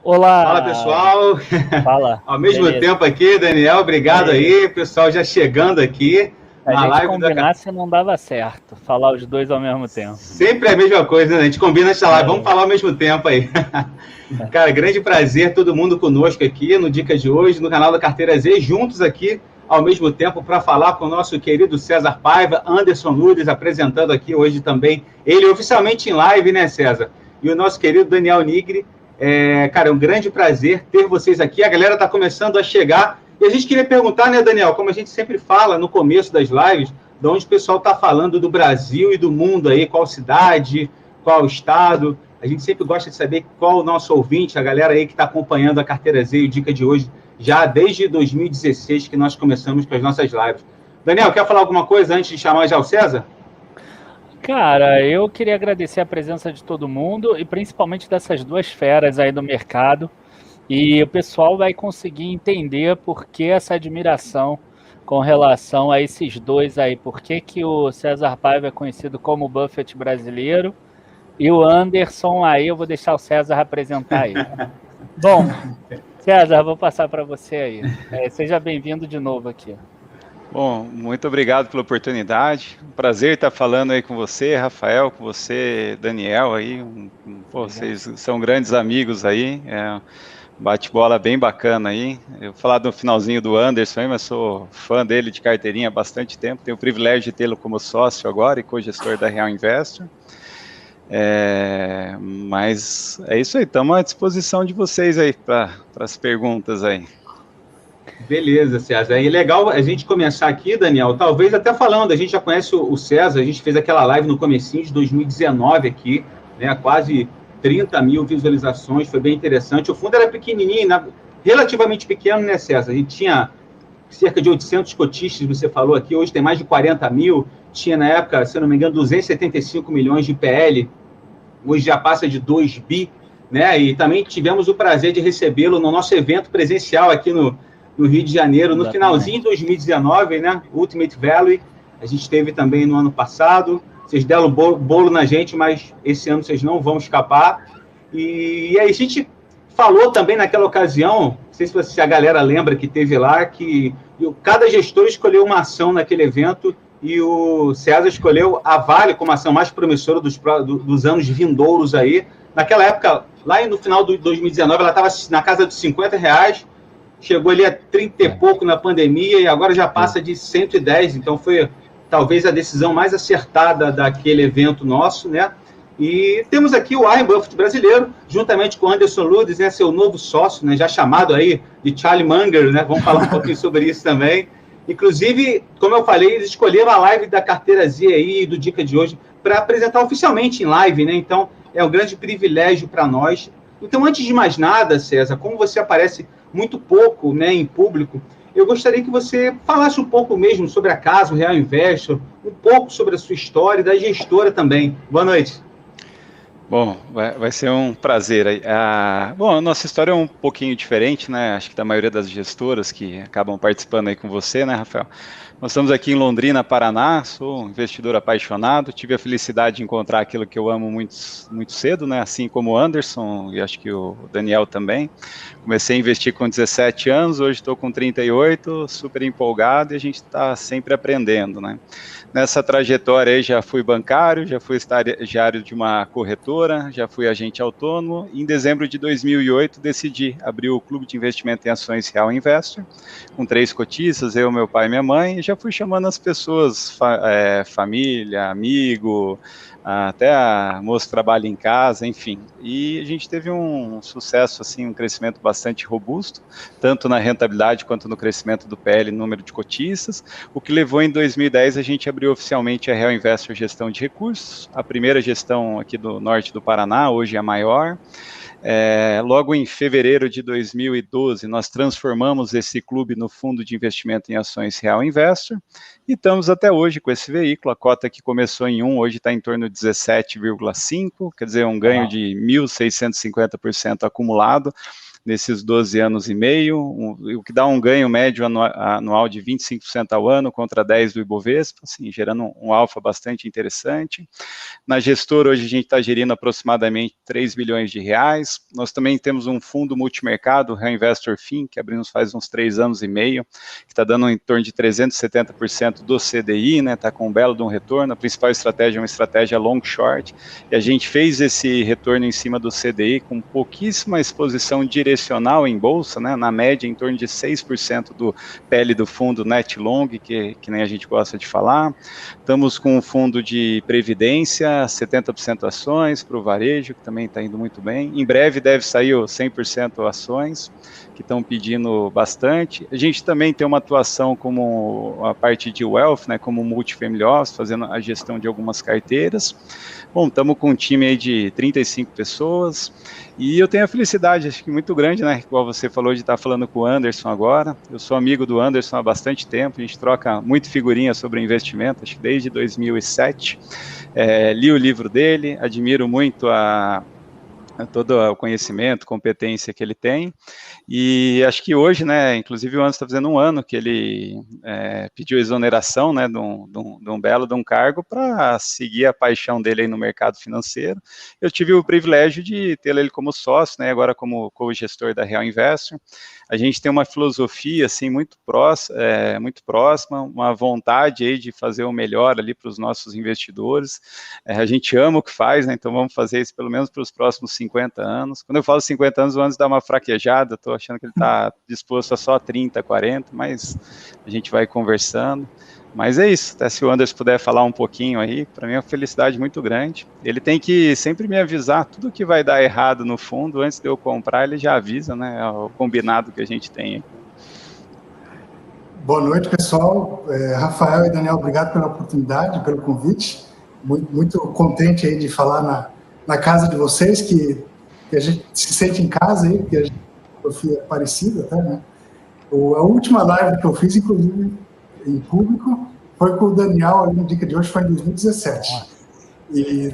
Fala, Olá, pessoal. fala, Ao mesmo beleza. tempo aqui, Daniel, obrigado Aí, aí, pessoal já chegando aqui a na gente live da combinasse não dava certo, falar os dois ao mesmo tempo. Sempre a mesma coisa, né? A gente combina essa live, vamos É, falar ao mesmo tempo aí. Cara, grande prazer todo mundo conosco aqui no Dica de hoje, no canal da Carteira Z, juntos aqui ao mesmo tempo para falar com o nosso querido César Paiva, Anderson Nunes apresentando aqui hoje também, ele oficialmente em live, né, César? E o nosso querido Daniel Nigri. Cara, é um grande prazer ter vocês aqui. A galera está começando a chegar. E a gente queria perguntar, né, Daniel, como a gente sempre fala no começo das lives, de onde o pessoal está falando do Brasil e do mundo aí, qual cidade, qual estado. A gente sempre gosta de saber qual o nosso ouvinte, a galera aí que está acompanhando a Carteira Z e o Dica de hoje, já desde 2016 que nós começamos com as nossas lives. Daniel, quer falar alguma coisa antes de chamar já o César? Cara, eu queria agradecer a presença de todo mundo e principalmente dessas duas feras aí do mercado. E o pessoal vai conseguir entender por que essa admiração com relação a esses dois aí. Por que que o César Paiva é conhecido como o Buffett brasileiro e o Anderson aí, eu vou deixar o César apresentar ele. Bom, César, vou passar para você aí. Seja bem-vindo de novo aqui. Bom, muito obrigado pela oportunidade. Um prazer estar falando aí com você, Rafael, com você, Daniel aí. Vocês são grandes amigos aí. Um bate-bola bem bacana aí. Eu vou falar do finalzinho do Anderson aí, mas sou fã dele de carteirinha há bastante tempo. Tenho o privilégio de tê-lo como sócio agora e co-gestor da Real Investor. Mas é isso aí, estamos à disposição de vocês aí para as perguntas aí. Beleza, César. E legal a gente começar aqui, Daniel, talvez até falando, a gente já conhece o César, a gente fez aquela live no comecinho de 2019 aqui, né, quase 30 mil visualizações, foi bem interessante. O fundo era pequenininho, relativamente pequeno, né, César? A gente tinha cerca de 800 cotistas, você falou aqui, hoje tem mais de 40 mil, tinha na época, se eu não me engano, 275 milhões de PL, hoje já passa de 2 bi, né? E também tivemos o prazer de recebê-lo no nosso evento presencial aqui no Rio de Janeiro, no finalzinho de 2019, né? Ultimate Value, a gente teve também no ano passado. Vocês deram bolo na gente, mas esse ano vocês não vão escapar. E aí a gente falou também naquela ocasião, não sei se a galera lembra que teve lá, que cada gestor escolheu uma ação naquele evento e o César escolheu a Vale como a ação mais promissora dos anos vindouros aí. Naquela época, lá no final de 2019, ela estava na casa dos R$50, chegou ali a 30 e pouco na pandemia e agora já passa de 110, então foi talvez a decisão mais acertada daquele evento nosso, né? E temos aqui o Warren Buffett brasileiro, juntamente com o Anderson Ludes, né, seu novo sócio, né, já chamado aí de Charlie Munger, né? Vamos falar um pouquinho sobre isso também. Inclusive, como eu falei, eles escolheram a live da Carteira Z aí, do Dica de hoje, para apresentar oficialmente em live, né? Então, é um grande privilégio para nós. Então, antes de mais nada, César, como você aparece muito pouco, né, em público, eu gostaria que você falasse um pouco mesmo sobre a casa, o Real Investor, um pouco sobre a sua história e da gestora também. Boa noite. Bom, vai ser um prazer. Bom, a nossa história é um pouquinho diferente, né? Acho que da maioria das gestoras que acabam participando aí com você, né, Rafael? Nós estamos aqui em Londrina, Paraná, sou um investidor apaixonado, tive a felicidade de encontrar aquilo que eu amo muito, muito cedo, né? Assim como o Anderson e acho que o Daniel também. Comecei a investir com 17 anos, hoje estou com 38, super empolgado e a gente está sempre aprendendo, né? Nessa trajetória aí já fui bancário, já fui estagiário de uma corretora, já fui agente autônomo. Em dezembro de 2008 decidi abrir o Clube de Investimento em Ações Real Investor, com 3 cotistas, eu, meu pai e minha mãe, e já fui chamando as pessoas, família, amigo, até a moça trabalha em casa, enfim. E a gente teve um sucesso, assim, um crescimento bastante robusto, tanto na rentabilidade quanto no crescimento do PL, número de cotistas, o que levou em 2010 a gente abriu oficialmente a Real Investor Gestão de Recursos, a primeira gestão aqui do norte do Paraná, hoje é a maior. Logo em fevereiro de 2012, nós transformamos esse clube no Fundo de Investimento em Ações Real Investor e estamos até hoje com esse veículo. A cota que começou em 1, hoje está em torno de 17,5, quer dizer, um ganho de 1.650% acumulado nesses 12 anos e meio, o que dá um ganho médio anual de 25% ao ano contra 10% do Ibovespa, assim, gerando um alfa bastante interessante. Na gestora, hoje a gente está gerindo aproximadamente 3 bilhões de reais. Nós também temos um fundo multimercado, o Real Investor FIM, que abrimos faz uns 3 anos e meio, que está dando em torno de 370% do CDI, né? Está com um belo de um retorno. A principal estratégia é uma estratégia long short, e a gente fez esse retorno em cima do CDI com pouquíssima exposição direcional em bolsa, né? Na média, em torno de 6% do PL do fundo net long, que nem a gente gosta de falar. Estamos com um fundo de previdência, 70% ações para o varejo, que também está indo muito bem. Em breve deve sair o 100% ações, que estão pedindo bastante. A gente também tem uma atuação como a parte de wealth, né, como multifamily office, fazendo a gestão de algumas carteiras. Bom, estamos com um time aí de 35 pessoas, e eu tenho a felicidade, acho que muito grande, né, igual você falou, de estar falando com o Anderson agora. Eu sou amigo do Anderson há bastante tempo, a gente troca muito figurinha sobre investimento, acho que desde 2007. Li o livro dele, admiro muito todo o conhecimento, competência que ele tem, e acho que hoje, né, inclusive o Anderson está fazendo um ano que ele pediu exoneração, né, de um cargo para seguir a paixão dele aí no mercado financeiro. Eu tive o privilégio de ter ele como sócio, né, agora como co-gestor da Real Investor. A gente tem uma filosofia, assim, muito próxima, uma vontade aí de fazer o melhor ali para os nossos investidores. A gente ama o que faz, né, então vamos fazer isso pelo menos para os próximos 50 anos. Quando eu falo 50 anos, o Anderson dá uma fraquejada, estou achando que ele está disposto a só 30, 40, mas a gente vai conversando. Mas é isso, até se o Anderson puder falar um pouquinho aí, para mim é uma felicidade muito grande. Ele tem que sempre me avisar tudo que vai dar errado no fundo, antes de eu comprar, ele já avisa, né, é o combinado que a gente tem. Boa noite, pessoal. Rafael e Daniel, obrigado pela oportunidade, pelo convite. Muito contente aí de falar na casa de vocês, que a gente se sente em casa aí, porque a gente é parecida até, né? A última live que eu fiz, inclusive, em público, foi com o Daniel, ali no Dica de hoje, foi em 2017.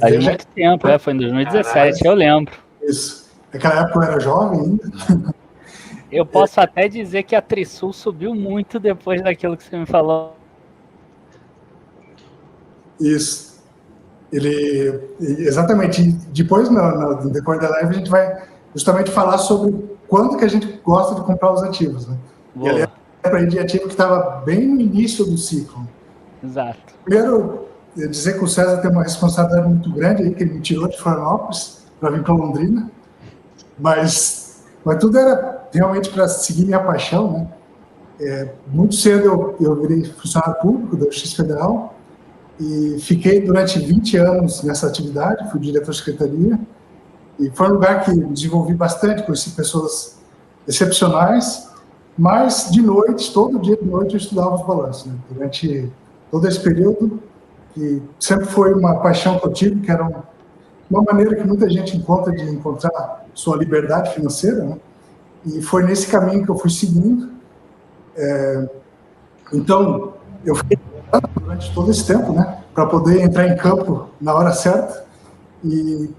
Faz muito tempo, foi em 2017, eu lembro. Isso. Naquela época eu era jovem ainda. Eu posso até dizer que a Trisul subiu muito depois daquilo que você me falou. Isso. Exatamente. Depois, no decorrer da live, a gente vai justamente falar sobre quando que a gente gosta de comprar os ativos, né? E ali é de ativo que estava bem no início do ciclo. Exato. Primeiro, eu dizer que o César tem uma responsabilidade muito grande aí, que ele me tirou de Florianópolis para vir para Londrina, mas tudo era realmente para seguir minha paixão, né? Muito cedo eu virei funcionário público da Justiça Federal e fiquei durante 20 anos nessa atividade, fui diretor de secretaria, e foi um lugar que desenvolvi bastante, conheci pessoas excepcionais, mas de noite, todo dia de noite eu estudava os balanços, né? Durante todo esse período, que sempre foi uma paixão que eu tive, que era uma maneira que muita gente encontra de encontrar sua liberdade financeira, né? E foi nesse caminho que eu fui seguindo. Então, eu fiquei durante todo esse tempo, né, para poder entrar em campo na hora certa. E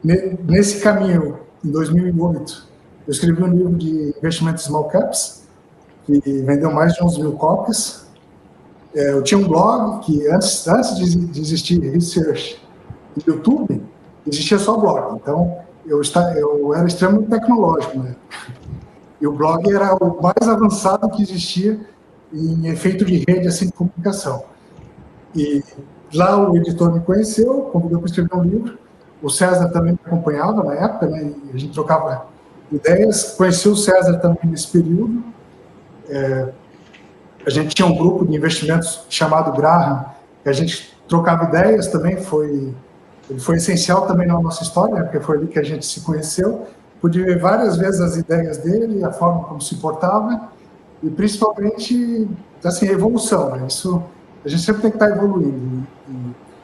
nesse caminho, em 2008, eu escrevi um livro de investimento small caps, que vendeu mais de 11 mil cópias. Eu tinha um blog que, antes de existir research no YouTube, existia só blog. Então, eu era extremamente tecnológico, né? E o blog era o mais avançado que existia em efeito de rede, assim, de comunicação. E lá o editor me conheceu, convidou para escrever um livro. O César também me acompanhava na época, né? E a gente trocava ideias. Conheci o César também nesse período. A gente tinha um grupo de investimentos chamado Graham, que a gente trocava ideias também. Ele foi essencial também na nossa história, né? Porque foi ali que a gente se conheceu. Pude ver várias vezes as ideias dele, a forma como se portava, e principalmente, assim, a evolução, né? Isso, a gente sempre tem que estar evoluindo.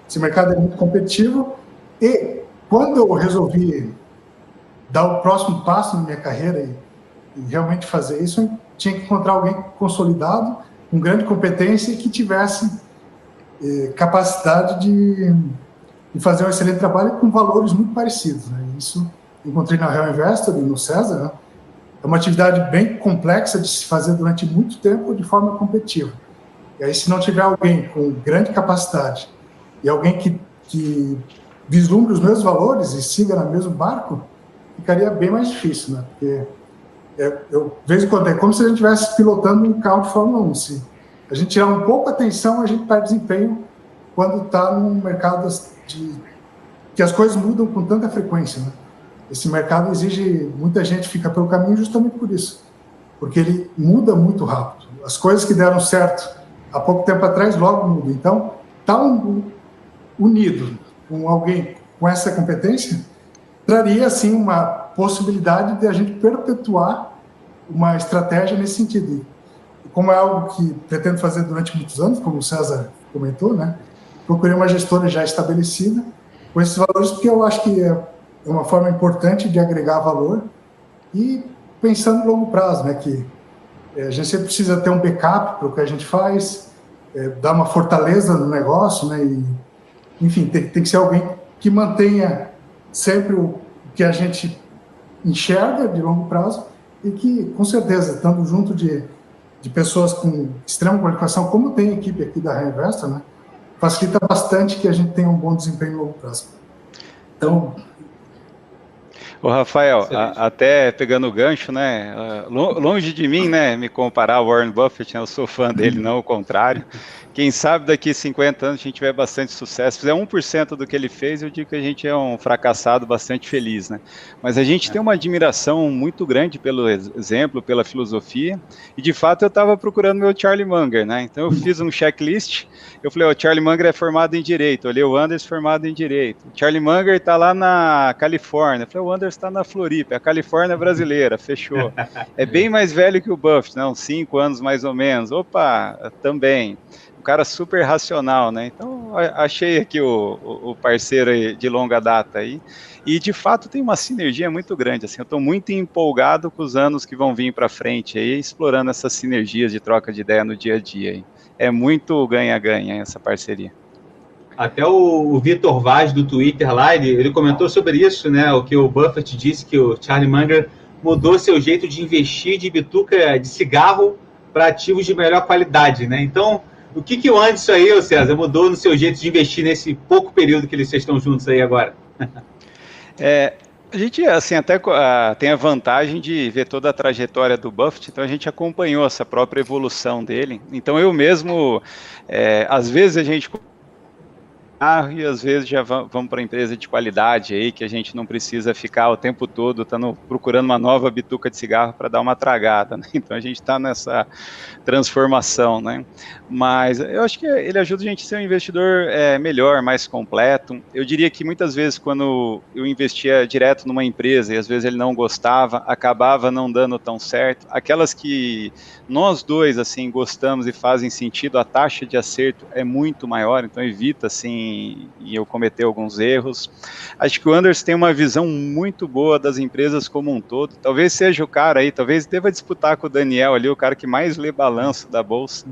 Esse mercado é muito competitivo, e quando eu resolvi dar o próximo passo na minha carreira e realmente fazer isso, eu tinha que encontrar alguém consolidado, com grande competência e que tivesse capacidade de fazer um excelente trabalho com valores muito parecidos, né? Isso encontrei na Real Investor e no César, né? é uma atividade bem complexa de se fazer durante muito tempo de forma competitiva. E aí, se não tiver alguém com grande capacidade e alguém que vislumbre os mesmos valores e siga no mesmo barco, ficaria bem mais difícil, né? Porque eu vejo quando é como se a gente estivesse pilotando um carro de Fórmula 1. Se a gente tirar um pouco a atenção, a gente perde desempenho quando está num mercado que as coisas mudam com tanta frequência, né? Esse mercado exige, muita gente fica pelo caminho justamente por isso, porque ele muda muito rápido. As coisas que deram certo há pouco tempo atrás logo mudam. Então, estar unido com alguém com essa competência traria, assim, uma possibilidade de a gente perpetuar uma estratégia nesse sentido. E como é algo que pretendo fazer durante muitos anos, como o César comentou, né, procurei uma gestora já estabelecida com esses valores, porque eu acho que é uma forma importante de agregar valor e pensando no longo prazo, né, que a gente sempre precisa ter um backup para o que a gente faz, dar uma fortaleza no negócio, né, e, enfim, tem que ser alguém que mantenha sempre o que a gente enxerga de longo prazo e que, com certeza, estando junto de pessoas com extrema qualificação, como tem a equipe aqui da Reinvestor, né, facilita bastante que a gente tenha um bom desempenho no longo prazo. Então... Ô, Rafael, até pegando o gancho, né, longe de mim, né, me comparar ao Warren Buffett, né, eu sou fã dele, não o contrário. Quem sabe daqui a 50 anos a gente tiver bastante sucesso, se fizer 1% do que ele fez, eu digo que a gente é um fracassado bastante feliz, né? Mas a gente tem uma admiração muito grande pelo exemplo, pela filosofia, e de fato eu estava procurando meu Charlie Munger, né? Então eu fiz um checklist, eu falei, o Charlie Munger é formado em Direito, olhei o Anders formado em Direito, o Charlie Munger está lá na Califórnia, eu falei, o Anders está na Floripa, a Califórnia brasileira, fechou. É bem mais velho que o Buffett, não, 5 anos mais ou menos, opa, também. Um cara super racional, né? Então, achei aqui o parceiro aí de longa data aí. E, de fato, tem uma sinergia muito grande. Assim, eu estou muito empolgado com os anos que vão vir para frente aí, explorando essas sinergias de troca de ideia no dia a dia aí. É muito ganha-ganha essa parceria. Até o Vitor Vaz, do Twitter lá, ele comentou sobre isso, né? O que o Buffett disse, que o Charlie Munger mudou seu jeito de investir de bituca de cigarro para ativos de melhor qualidade, né? Então, o que o Anderson aí, ô César, mudou no seu jeito de investir nesse pouco período que vocês estão juntos aí agora? A gente, assim, até tem a vantagem de ver toda a trajetória do Buffett, então a gente acompanhou essa própria evolução dele. Então eu mesmo, às vezes a gente... e às vezes já vamos para empresa de qualidade aí, que a gente não precisa ficar o tempo todo procurando uma nova bituca de cigarro para dar uma tragada, né? Então a gente está nessa transformação, né? Mas eu acho que ele ajuda a gente a ser um investidor melhor, mais completo. Eu diria que muitas vezes quando eu investia direto numa empresa e às vezes ele não gostava, acabava não dando tão certo. Aquelas que nós dois, assim, gostamos e fazem sentido, a taxa de acerto é muito maior, então evita, assim, e eu cometer alguns erros. Acho que o Anders tem uma visão muito boa das empresas como um todo. Talvez seja o cara aí, talvez deva disputar com o Daniel ali, o cara que mais lê balanço da bolsa.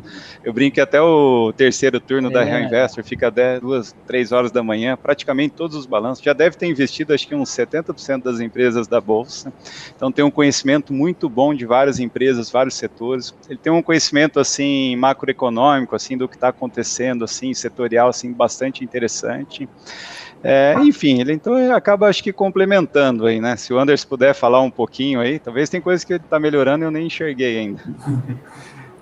Eu brinco que até o terceiro turno da Real Investor fica 2, 3 horas da manhã, praticamente todos os balanços. Já deve ter investido, acho que uns 70% das empresas da bolsa. Então tem um conhecimento muito bom de várias empresas, vários setores. Ele tem um conhecimento, assim, macroeconômico, assim, do que está acontecendo, assim, setorial, assim, bastante interessante. Enfim, ele então acaba, acho que, complementando aí, né? Se o Anders puder falar um pouquinho aí, talvez tem coisas que ele está melhorando e eu nem enxerguei ainda.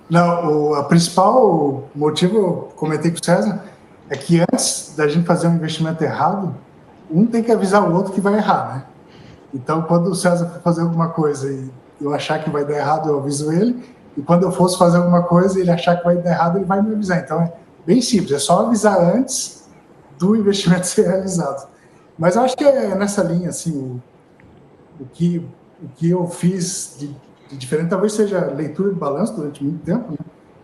Não, a principal motivo, eu comentei com o César, é que antes da gente fazer um investimento errado, um tem que avisar o outro que vai errar, né? Então, quando o César for fazer alguma coisa e eu achar que vai dar errado, eu aviso ele, e quando eu fosse fazer alguma coisa e ele achar que vai dar errado, ele vai me avisar. Então, é bem simples, é só avisar antes do investimento ser realizado. Mas eu acho que é nessa linha, assim, o que eu fiz de diferente, talvez seja leitura de balanço durante muito tempo, né?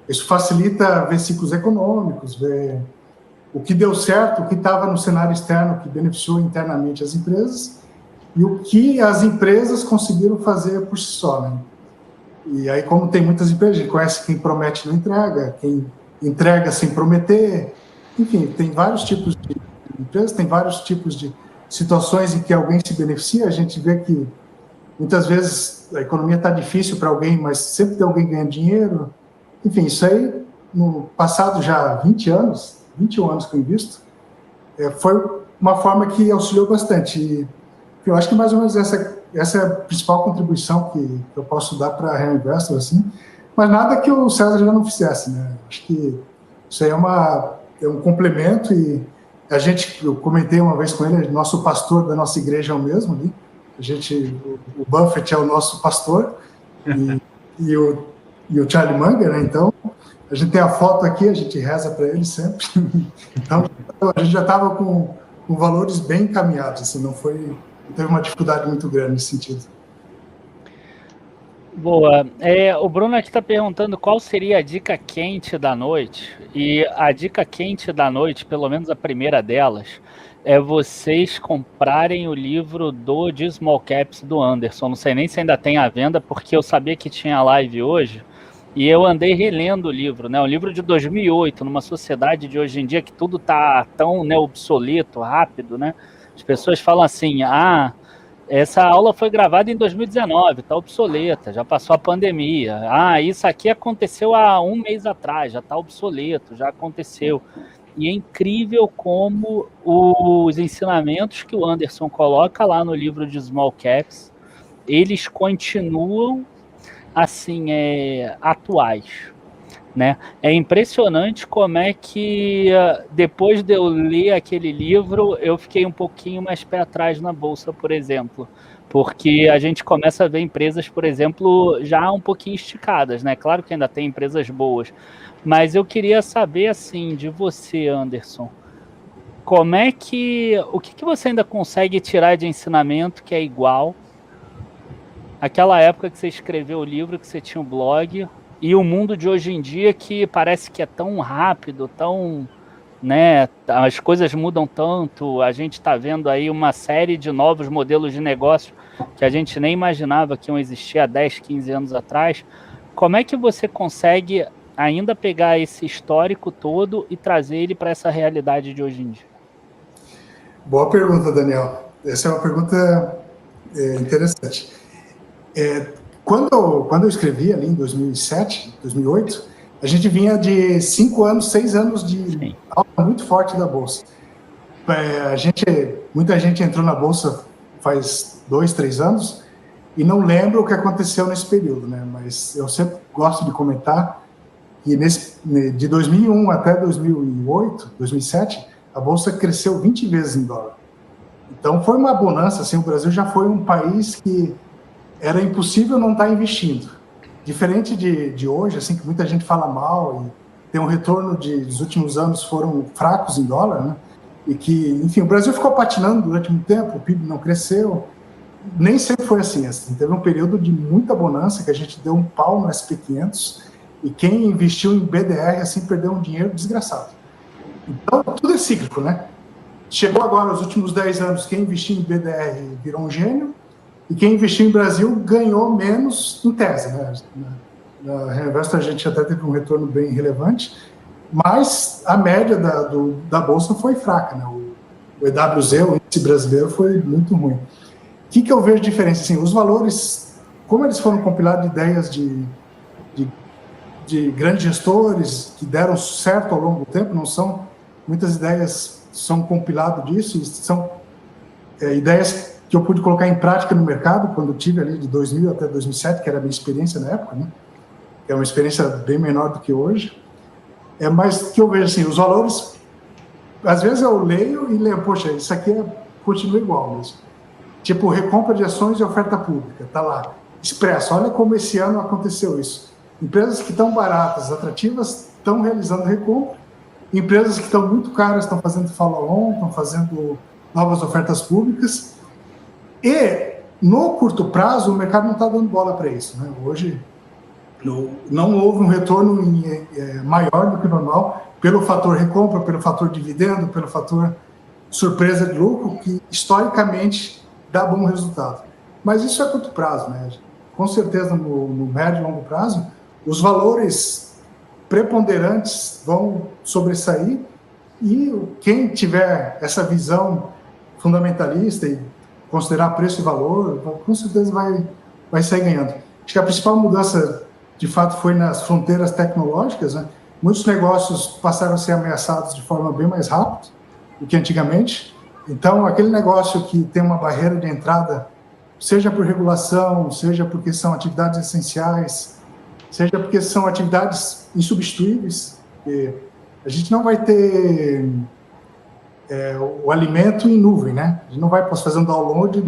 Isso facilita ver ciclos econômicos, ver o que deu certo, o que estava no cenário externo, que beneficiou internamente as empresas, e o que as empresas conseguiram fazer por si só, né? E aí, como tem muitas empresas, a gente conhece quem promete e não entrega, quem entrega sem prometer, enfim, tem vários tipos de empresas, tem vários tipos de situações em que alguém se beneficia. A gente vê que muitas vezes a economia está difícil para alguém, mas sempre tem alguém ganhando dinheiro. Enfim, isso aí, no passado já 20 anos, 21 anos que eu invisto, foi uma forma que auxiliou bastante. E eu acho que mais ou menos essa é a principal contribuição que eu posso dar para a Real Investor, assim, mas nada que o César já não fizesse, né? Acho que isso aí é um complemento e eu comentei uma vez com ele, nosso pastor da nossa igreja é o mesmo ali, o Buffett é o nosso pastor e o Charlie Munger, né? Então, a gente tem a foto aqui, a gente reza para ele sempre. Então, a gente já estava com valores bem encaminhados, assim, não teve uma dificuldade muito grande nesse sentido. Boa. O Bruno aqui está perguntando qual seria a dica quente da noite. E a dica quente da noite, pelo menos a primeira delas, é vocês comprarem o livro de Small Caps do Anderson. Não sei nem se ainda tem à venda, porque eu sabia que tinha live hoje. E eu andei relendo o livro, né? Um livro de 2008, numa sociedade de hoje em dia que tudo está tão, né, obsoleto, rápido, né? As pessoas falam assim, essa aula foi gravada em 2019, está obsoleta, já passou a pandemia. Isso aqui aconteceu há um mês atrás, já está obsoleto, já aconteceu. E é incrível como os ensinamentos que o Anderson coloca lá no livro de Small Caps, eles continuam assim, atuais. Né? É impressionante como é que depois de eu ler aquele livro, eu fiquei um pouquinho mais pé atrás na Bolsa, por exemplo, porque a gente começa a ver empresas, por exemplo, já um pouquinho esticadas, né? Claro que ainda tem empresas boas, mas eu queria saber, assim, de você, Anderson, o que você ainda consegue tirar de ensinamento que é igual àquela época que você escreveu o livro, que você tinha um blog, e o mundo de hoje em dia que parece que é tão rápido, tão, né, as coisas mudam tanto, a gente está vendo aí uma série de novos modelos de negócio que a gente nem imaginava que iam existir há 10, 15 anos atrás. Como é que você consegue ainda pegar esse histórico todo e trazer ele para essa realidade de hoje em dia? Boa pergunta, Daniel. Essa é uma pergunta interessante. Quando eu escrevi ali em 2007, 2008, a gente vinha de 5 anos, 6 anos de alta muito forte da Bolsa. Muita gente entrou na Bolsa faz 2, 3 anos e não lembra o que aconteceu nesse período, né? Mas eu sempre gosto de comentar que de 2001 até 2008, 2007, a Bolsa cresceu 20 vezes em dólar. Então foi uma bonança, assim, o Brasil já foi um país que era impossível não estar investindo. Diferente de hoje, assim, que muita gente fala mal e tem um retorno dos últimos anos foram fracos em dólar, né? E que, enfim, o Brasil ficou patinando durante muito tempo, o PIB não cresceu. Nem sempre foi assim. Teve um período de muita bonança que a gente deu um pau no SP500 e quem investiu em BDR, assim, perdeu um dinheiro desgraçado. Então, tudo é cíclico, né? Chegou agora, os últimos 10 anos, quem investiu em BDR virou um gênio, e quem investiu em Brasil ganhou menos em tese, né? Na Reinvestor a gente até teve um retorno bem relevante, mas a média da Bolsa foi fraca, né? O EWZ, o índice brasileiro, foi muito ruim. O que eu vejo de diferença? Assim, os valores, como eles foram compilados de ideias de grandes gestores que deram certo ao longo do tempo, não são, muitas ideias são compiladas disso, e são ideias que eu pude colocar em prática no mercado quando eu tive ali de 2000 até 2007, que era a minha experiência na época, né? É uma experiência bem menor do que hoje. Mas que eu vejo assim, os valores, às vezes eu leio e leio, poxa, isso aqui continua igual mesmo. Tipo, recompra de ações e oferta pública, tá lá. Expresso, olha como esse ano aconteceu isso. Empresas que estão baratas, atrativas, estão realizando recompra. Empresas que estão muito caras estão fazendo follow-on, estão fazendo novas ofertas públicas. E, no curto prazo, o mercado não está dando bola para isso, né? Hoje, não houve um retorno maior do que o normal, pelo fator recompra, pelo fator dividendo, pelo fator surpresa de lucro, que, historicamente, dá bom resultado. Mas isso é curto prazo, né? Com certeza, no médio e longo prazo, os valores preponderantes vão sobressair e quem tiver essa visão fundamentalista e considerar preço e valor, com certeza vai sair ganhando. Acho que a principal mudança, de fato, foi nas fronteiras tecnológicas, né? Muitos negócios passaram a ser ameaçados de forma bem mais rápida do que antigamente. Então, aquele negócio que tem uma barreira de entrada, seja por regulação, seja porque são atividades essenciais, seja porque são atividades insubstituíveis, a gente não vai ter o alimento em nuvem, né? A gente não vai fazer um download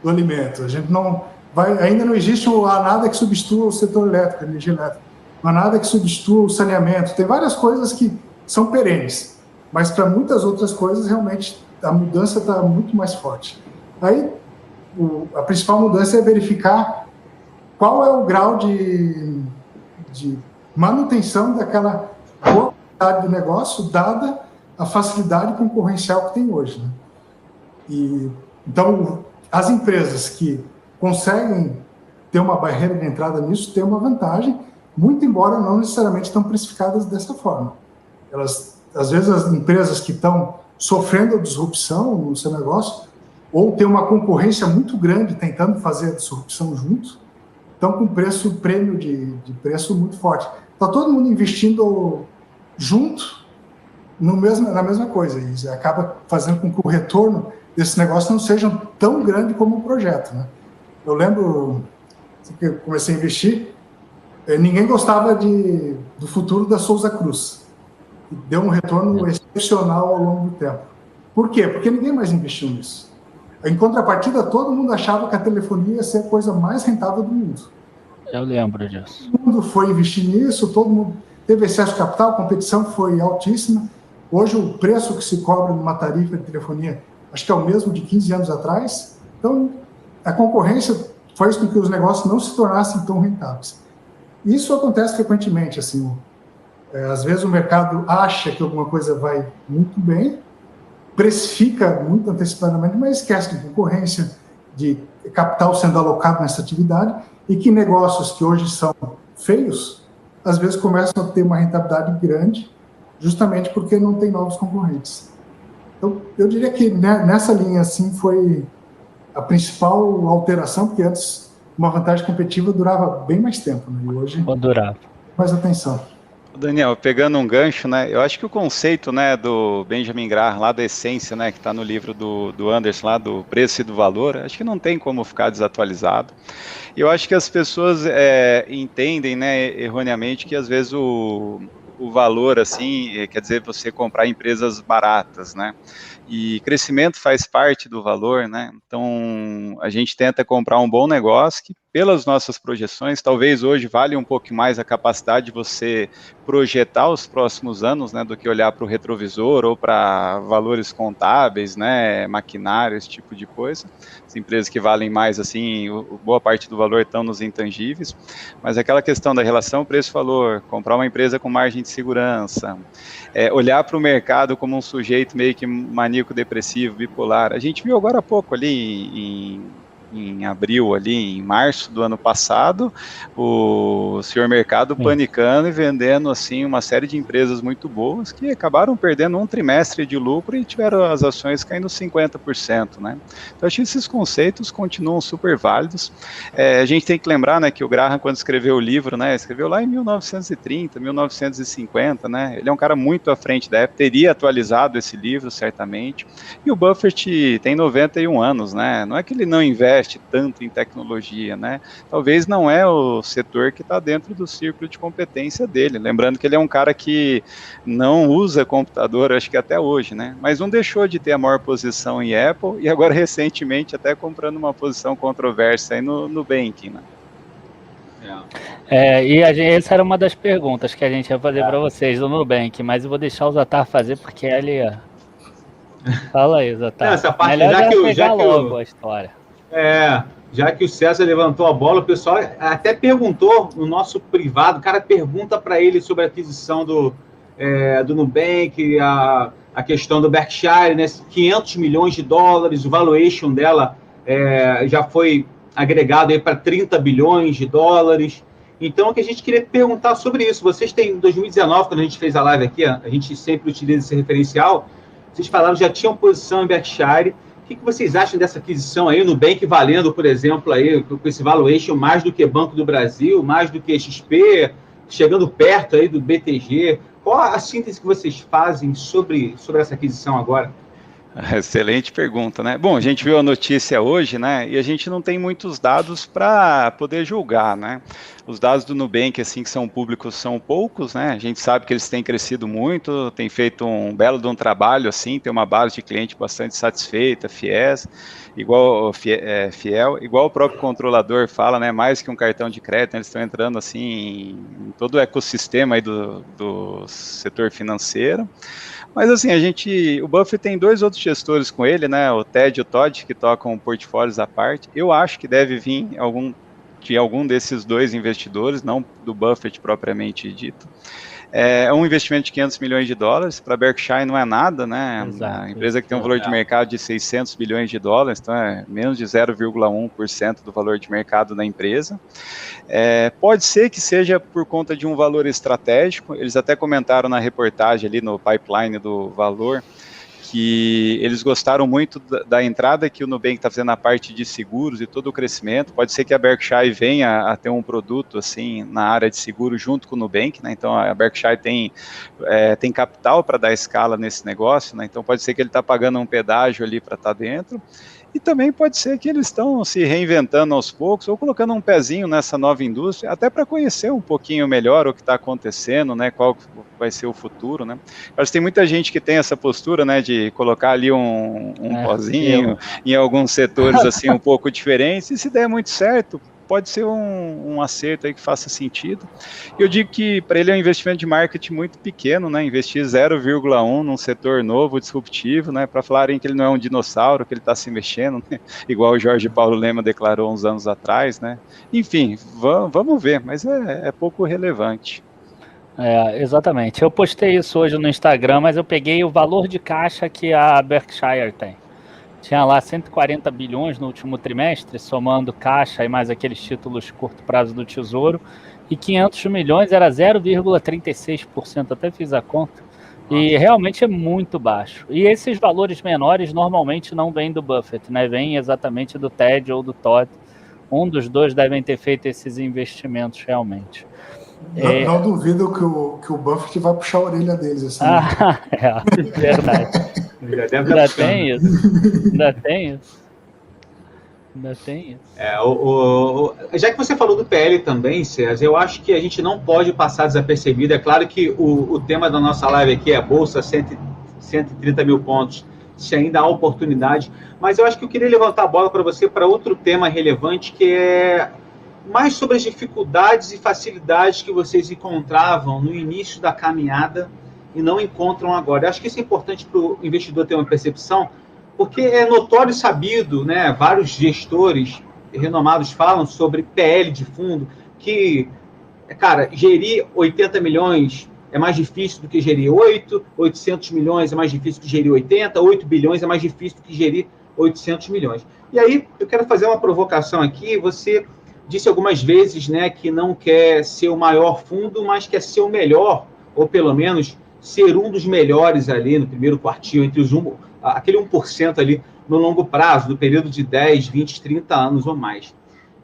do alimento. A gente não vai, ainda não existe nada que substitua o setor elétrico, a energia elétrica. Não há nada que substitua o saneamento. Tem várias coisas que são perenes, mas para muitas outras coisas, realmente, a mudança está muito mais forte. Aí, a principal mudança é verificar qual é o grau de manutenção daquela boa qualidade do negócio, dada a facilidade concorrencial que tem hoje, né? Então, as empresas que conseguem ter uma barreira de entrada nisso têm uma vantagem, muito embora não necessariamente estão precificadas dessa forma. Às vezes, as empresas que estão sofrendo a disrupção no seu negócio, ou tem uma concorrência muito grande tentando fazer a disrupção junto, estão com prêmio de preço muito forte. Está todo mundo investindo junto na mesma coisa, e acaba fazendo com que o retorno desse negócio não seja tão grande como um projeto, né? Eu lembro que eu comecei a investir, ninguém gostava do futuro da Souza Cruz. Deu um retorno excepcional ao longo do tempo. Por quê? Porque ninguém mais investiu nisso. Em contrapartida, todo mundo achava que a telefonia ia ser a coisa mais rentável do mundo. Eu lembro disso. Todo mundo foi investir nisso, todo mundo teve excesso de capital, a competição foi altíssima. Hoje, o preço que se cobra numa tarifa de telefonia, acho que é o mesmo de 15 anos atrás. Então, a concorrência faz com que os negócios não se tornassem tão rentáveis. Isso acontece frequentemente, assim. Às vezes o mercado acha que alguma coisa vai muito bem, precifica muito antecipadamente, mas esquece de concorrência, de capital sendo alocado nessa atividade, e que negócios que hoje são feios, às vezes começam a ter uma rentabilidade grande, justamente porque não tem novos concorrentes. Então, eu diria que nessa linha, assim, foi a principal alteração, porque antes uma vantagem competitiva durava bem mais tempo, né? E hoje durava mais atenção. Daniel, pegando um gancho, né, eu acho que o conceito, né, do Benjamin Graham, lá da essência, né, que está no livro do Anderson, lá do preço e do valor, acho que não tem como ficar desatualizado. Eu acho que as pessoas entendem, né, erroneamente, que às vezes o valor, assim, quer dizer, você comprar empresas baratas, né, e crescimento faz parte do valor, né, então a gente tenta comprar um bom negócio que, pelas nossas projeções, talvez hoje vale um pouco mais a capacidade de você projetar os próximos anos, né, do que olhar para o retrovisor ou para valores contábeis, né, maquinário, esse tipo de coisa. As empresas que valem mais, assim, boa parte do valor estão nos intangíveis, mas aquela questão da relação preço-valor, comprar uma empresa com margem de segurança, olhar para o mercado como um sujeito meio que maníaco-depressivo, bipolar. A gente viu agora há pouco ali em abril, ali em março do ano passado, o senhor mercado panicando e vendendo assim uma série de empresas muito boas que acabaram perdendo um trimestre de lucro e tiveram as ações caindo 50%, né? Então, acho que esses conceitos continuam super válidos. A gente tem que lembrar, né, que o Graham, quando escreveu o livro, né, escreveu lá em 1930, 1950, né? Ele é um cara muito à frente da época, teria atualizado esse livro, certamente. E o Buffett tem 91 anos, né? Não é que ele não investe tanto em tecnologia, né? Talvez não é o setor que está dentro do círculo de competência dele. Lembrando que ele é um cara que não usa computador, acho que até hoje, né? Mas não deixou de ter a maior posição em Apple e agora recentemente até comprando uma posição controversa aí no banking, né? Essa era uma das perguntas que a gente ia fazer para vocês do Nubank, mas eu vou deixar o Zatar fazer porque ele... Fala aí, Zatar. Essa parte, melhor já que logo a história. Já que o César levantou a bola, o pessoal até perguntou no nosso privado, o cara pergunta para ele sobre a aquisição do Nubank, a questão do Berkshire, né, 500 milhões de dólares, o valuation dela já foi agregado para 30 bilhões de dólares. Então, o que a gente queria perguntar sobre isso, vocês têm, em 2019, quando a gente fez a live aqui, a gente sempre utiliza esse referencial, vocês falaram que já tinham posição em Berkshire, que vocês acham dessa aquisição aí, Nubank valendo, por exemplo, aí, com esse valuation mais do que Banco do Brasil, mais do que XP, chegando perto aí do BTG? Qual a síntese que vocês fazem sobre essa aquisição agora? Excelente pergunta, né? Bom, a gente viu a notícia hoje, né? E a gente não tem muitos dados para poder julgar, né? Os dados do Nubank, assim, que são públicos, são poucos, né? A gente sabe que eles têm crescido muito, têm feito um belo de um trabalho, assim, tem uma base de cliente bastante satisfeita, fiel, igual o próprio controlador fala, né? Mais que um cartão de crédito, né, eles estão entrando, assim, em todo o ecossistema aí do setor financeiro. Mas assim, o Buffett tem 2 outros gestores com ele, né, o Ted e o Todd, que tocam portfólios à parte. Eu acho que deve vir de algum desses 2 investidores, não do Buffett propriamente dito. É um investimento de $500 milhões, para a Berkshire não é nada, né? Exato, a empresa que tem um valor de mercado de $600 bilhões, então é menos de 0,1% do valor de mercado da empresa. Pode ser que seja por conta de um valor estratégico, eles até comentaram na reportagem ali no pipeline do valor, que eles gostaram muito da entrada que o Nubank está fazendo na parte de seguros e todo o crescimento. Pode ser que a Berkshire venha a ter um produto assim na área de seguro junto com o Nubank, né? Então a Berkshire tem capital para dar escala nesse negócio, né? Então pode ser que ele está pagando um pedágio ali para estar dentro. E também pode ser que eles estão se reinventando aos poucos ou colocando um pezinho nessa nova indústria, até para conhecer um pouquinho melhor o que está acontecendo, né? Qual vai ser o futuro, né? Mas tem muita gente que tem essa postura, né? De colocar ali um pozinho em alguns setores assim um pouco diferentes. E se der muito certo, pode ser um acerto aí que faça sentido. Eu digo que para ele é um investimento de marketing muito pequeno, né? Investir 0,1 num setor novo, disruptivo, né? Para falarem que ele não é um dinossauro, que ele está se mexendo, né? Igual o Jorge Paulo Lema declarou uns anos atrás, né? Enfim, vamos ver, mas é pouco relevante. Exatamente. Eu postei isso hoje no Instagram, mas eu peguei o valor de caixa que a Berkshire tem. Tinha lá 140 bilhões no último trimestre, somando caixa e mais aqueles títulos de curto prazo do Tesouro, e 500 milhões era 0,36%, até fiz a conta, e realmente é muito baixo. E esses valores menores normalmente não vêm do Buffett, né? Vêm exatamente do Ted ou do Todd. Um dos 2 devem ter feito esses investimentos realmente. Não duvido que o Buffett vai puxar a orelha deles. Assim, Verdade. Ainda tem isso. Já que você falou do PL também, César, eu acho que a gente não pode passar desapercebido. É claro que o tema da nossa live aqui é Bolsa, 130 mil pontos, se ainda há oportunidade. Mas eu acho que eu queria levantar a bola para você para outro tema relevante, que é mais sobre as dificuldades e facilidades que vocês encontravam no início da caminhada e não encontram agora. Eu acho que isso é importante para o investidor ter uma percepção, porque é notório e sabido, né? Vários gestores renomados falam sobre PL de fundo, que, cara, gerir 80 milhões é mais difícil do que gerir 800 milhões é mais difícil do que gerir 80, 8 bilhões é mais difícil do que gerir 800 milhões. E aí, eu quero fazer uma provocação aqui. Você disse algumas vezes, né, que não quer ser o maior fundo, mas quer ser o melhor, ou pelo menos ser um dos melhores ali no primeiro quartil, entre aquele 1% ali no longo prazo, no período de 10, 20, 30 anos ou mais.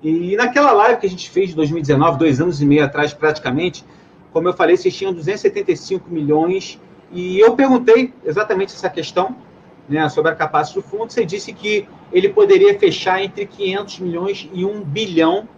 E naquela live que a gente fez de 2019, 2 anos e meio atrás praticamente, como eu falei, vocês tinham 275 milhões, e eu perguntei exatamente essa questão, né, sobre a capacidade do fundo. Você disse que ele poderia fechar entre 500 milhões e 1 bilhão.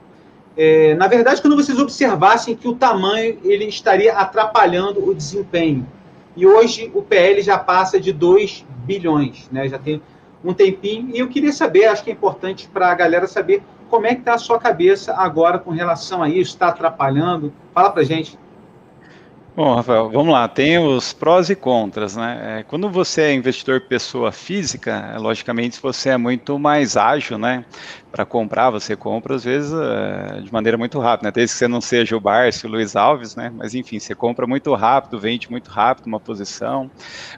Na verdade, quando vocês observassem que o tamanho ele estaria atrapalhando o desempenho. E hoje o PL já passa de 2 bilhões, né? Já tem um tempinho. E eu queria saber, acho que é importante para a galera saber como é que está a sua cabeça agora com relação a isso. Está atrapalhando? Fala para a gente. Bom, Rafael, vamos lá, tem os prós e contras, né? Quando você é investidor pessoa física, logicamente você é muito mais ágil, né? Para comprar, você compra às vezes de maneira muito rápida, né? Desde que você não seja o Barça, o Luiz Alves, né? Mas enfim, você compra muito rápido, vende muito rápido uma posição,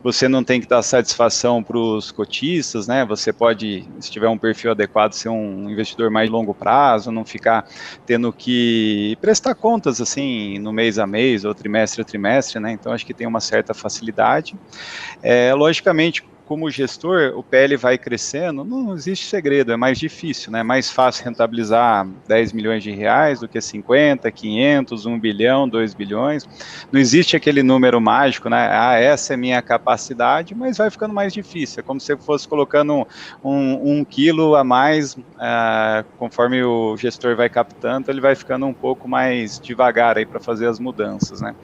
você não tem que dar satisfação para os cotistas, né? Você pode, se tiver um perfil adequado, ser um investidor mais longo prazo, não ficar tendo que prestar contas assim no mês a mês ou trimestre a trimestre, né? Então acho que tem uma certa facilidade. Logicamente, como gestor, o PL vai crescendo, não existe segredo, é mais difícil, né? É mais fácil rentabilizar 10 milhões de reais do que 50, 500, 1 bilhão, 2 bilhões. Não existe aquele número mágico, né? Ah, essa é minha capacidade, mas vai ficando mais difícil. É como se você fosse colocando um quilo a mais, conforme o gestor vai captando, ele vai ficando um pouco mais devagar aí para fazer as mudanças, né?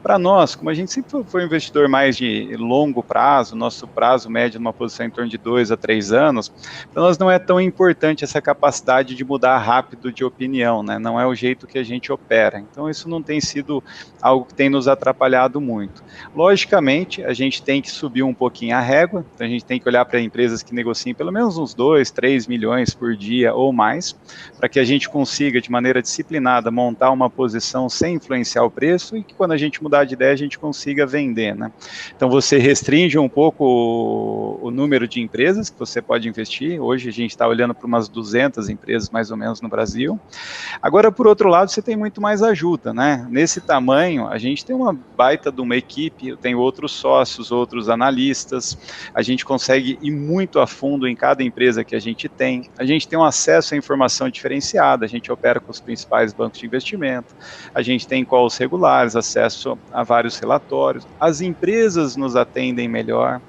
Para nós, como a gente sempre foi um investidor mais de longo prazo, nosso prazo médio numa posição em torno de 2 a 3 anos, para nós não é tão importante essa capacidade de mudar rápido de opinião, né? Não é o jeito que a gente opera. Então, isso não tem sido algo que tem nos atrapalhado muito. Logicamente, a gente tem que subir um pouquinho a régua, então a gente tem que olhar para empresas que negociem pelo menos uns 2, 3 milhões por dia ou mais, para que a gente consiga, de maneira disciplinada, montar uma posição sem influenciar o preço e que quando a gente mudar de ideia, a gente consiga vender, né? Então, você restringe um pouco o número de empresas que você pode investir. Hoje, a gente está olhando para umas 200 empresas, mais ou menos, no Brasil. Agora, por outro lado, você tem muito mais ajuda, né? Nesse tamanho, a gente tem uma baita de uma equipe, eu tenho outros sócios, outros analistas, a gente consegue ir muito a fundo em cada empresa que a gente tem um acesso à informação diferenciada, a gente opera com os principais bancos de investimento, a gente tem calls regulares, acesso a vários relatórios, as empresas nos atendem melhor,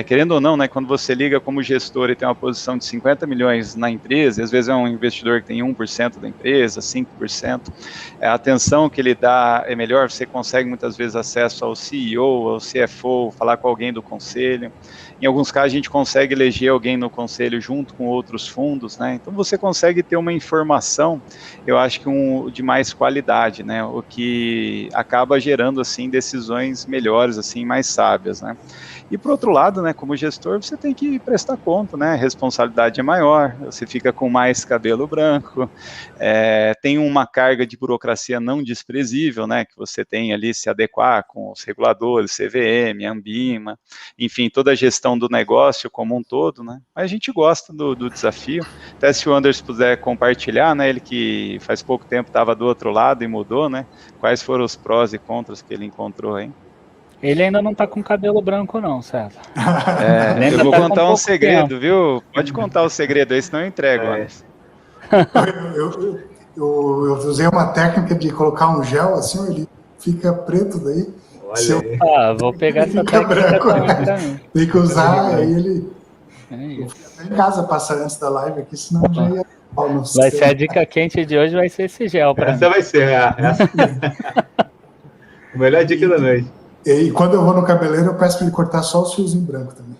querendo ou não, né, quando você liga como gestor e tem uma posição de 50 milhões na empresa, às vezes é um investidor que tem 1% da empresa, 5%, a atenção que ele dá é melhor, você consegue muitas vezes acesso ao CEO, ao CFO, falar com alguém do conselho, em alguns casos a gente consegue eleger alguém no conselho junto com outros fundos, né, então você consegue ter uma informação, eu acho que de mais qualidade, né, o que acaba gerando, assim, decisões melhores, assim, mais sábias, né. E, por outro lado, né, como gestor, você tem que prestar conta, né, a responsabilidade é maior, você fica com mais cabelo branco, tem uma carga de burocracia não desprezível, né, que você tem ali se adequar com os reguladores, CVM, Anbima, enfim, toda a gestão do negócio como um todo, né, mas a gente gosta do desafio, até se o Anders puder compartilhar, né, ele que faz pouco tempo estava do outro lado e mudou, né, quais foram os prós e contras que ele encontrou aí? Ele ainda não tá com cabelo branco, não, César. Eu vou contar um segredo, viu? Pode contar o segredo aí, senão eu entrego. Eu usei uma técnica de colocar um gel assim, ele fica preto daí. Vou pegar essa técnica também pra mim. Tem que usar, aí ele... Eu fui até em casa passar antes da live aqui, senão já ia... Vai ser a dica quente de hoje, vai ser esse gel pra mim. Essa vai ser, essa. A melhor dica da noite. E quando eu vou no cabeleireiro, eu peço para ele cortar só os fios em branco também.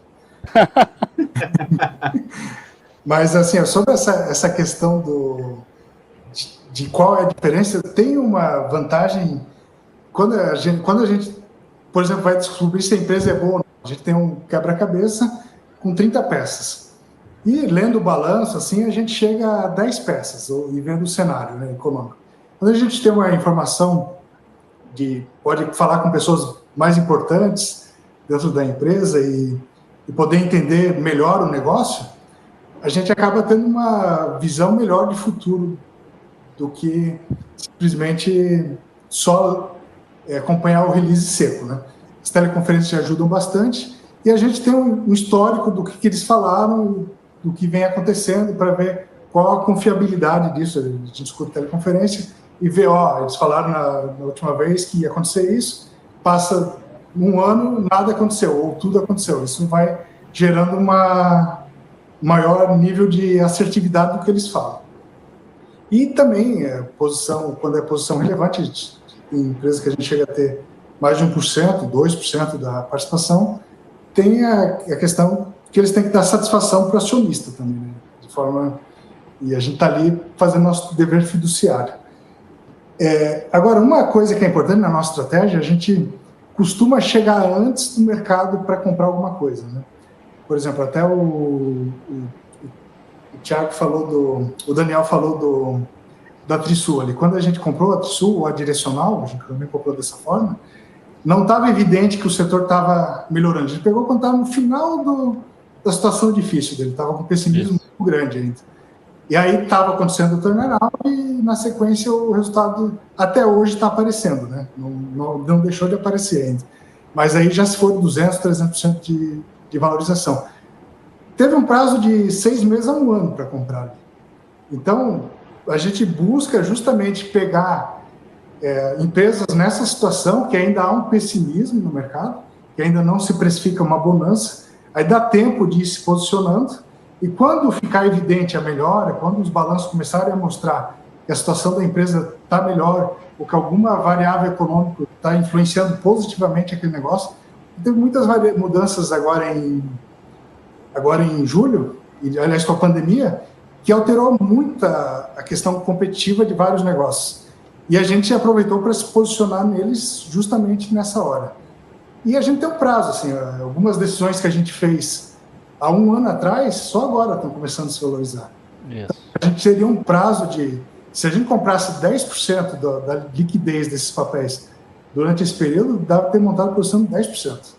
Mas, assim, sobre essa questão de qual é a diferença, tem uma vantagem. Quando a gente, por exemplo, vai descobrir se a empresa é boa ou não, a gente tem um quebra-cabeça com 30 peças. E lendo o balanço, assim, a gente chega a 10 peças, e vendo o cenário, né, econômico. Quando a gente tem uma informação pode falar com pessoas mais importantes dentro da empresa e poder entender melhor o negócio, a gente acaba tendo uma visão melhor de futuro do que simplesmente só acompanhar o release seco, né? As teleconferências ajudam bastante e a gente tem um histórico do que eles falaram, do que vem acontecendo, para ver qual a confiabilidade disso. A gente escuta teleconferência e vê, eles falaram na última vez que ia acontecer isso, passa um ano, nada aconteceu, ou tudo aconteceu. Isso vai gerando uma maior nível de assertividade do que eles falam. E também, quando é posição relevante, em empresas que a gente chega a ter mais de 1%, 2% da participação, tem a questão que eles têm que dar satisfação para o acionista também, né? E a gente está ali fazendo nosso dever fiduciário. Agora, uma coisa que é importante na nossa estratégia, a gente costuma chegar antes do mercado para comprar alguma coisa, né? Por exemplo, até o Thiago falou o Daniel falou da Trisul ali. Quando a gente comprou a Trisul, ou a Direcional, a gente também comprou dessa forma, não estava evidente que o setor estava melhorando. A gente pegou quando estava no final da situação difícil dele, estava com pessimismo muito grande ainda. E aí estava acontecendo o turnaround e, na sequência, o resultado até hoje está aparecendo, né? Não deixou de aparecer ainda. Mas aí já se foram 200%, 300% de valorização. Teve um prazo de 6 meses a 1 ano para comprar. Então, a gente busca justamente pegar empresas nessa situação, que ainda há um pessimismo no mercado, que ainda não se precifica uma bonança, aí dá tempo de ir se posicionando, e quando ficar evidente a melhora, quando os balanços começarem a mostrar que a situação da empresa está melhor, ou que alguma variável econômica está influenciando positivamente aquele negócio, teve muitas mudanças agora em julho, e aliás com a pandemia, que alterou muito a questão competitiva de vários negócios. E a gente aproveitou para se posicionar neles justamente nessa hora. E a gente tem um prazo, assim, algumas decisões que a gente fez há 1 ano atrás, só agora estão começando a se valorizar. Então, a gente teria um prazo de, se a gente comprasse 10% da liquidez desses papéis durante esse período, dá para ter montado a posição de 10%.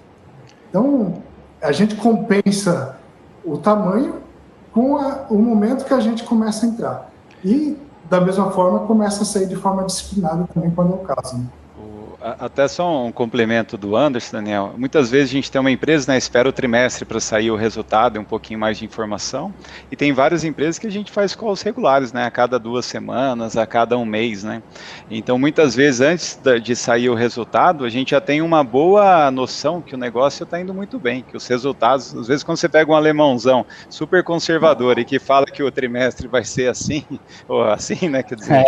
Então, a gente compensa o tamanho com o momento que a gente começa a entrar. E, da mesma forma, começa a sair de forma disciplinada também, quando é o caso. Né? Até só um complemento do Anderson, Daniel. Muitas vezes a gente tem uma empresa, né, espera o trimestre para sair o resultado e um pouquinho mais de informação, e tem várias empresas que a gente faz calls regulares, né, a cada 2 semanas, a cada 1 mês, né. Então, muitas vezes, antes de sair o resultado, a gente já tem uma boa noção que o negócio está indo muito bem, que os resultados, às vezes, quando você pega um alemãozão super conservador e que fala que o trimestre vai ser assim, ou assim, né, quer dizer,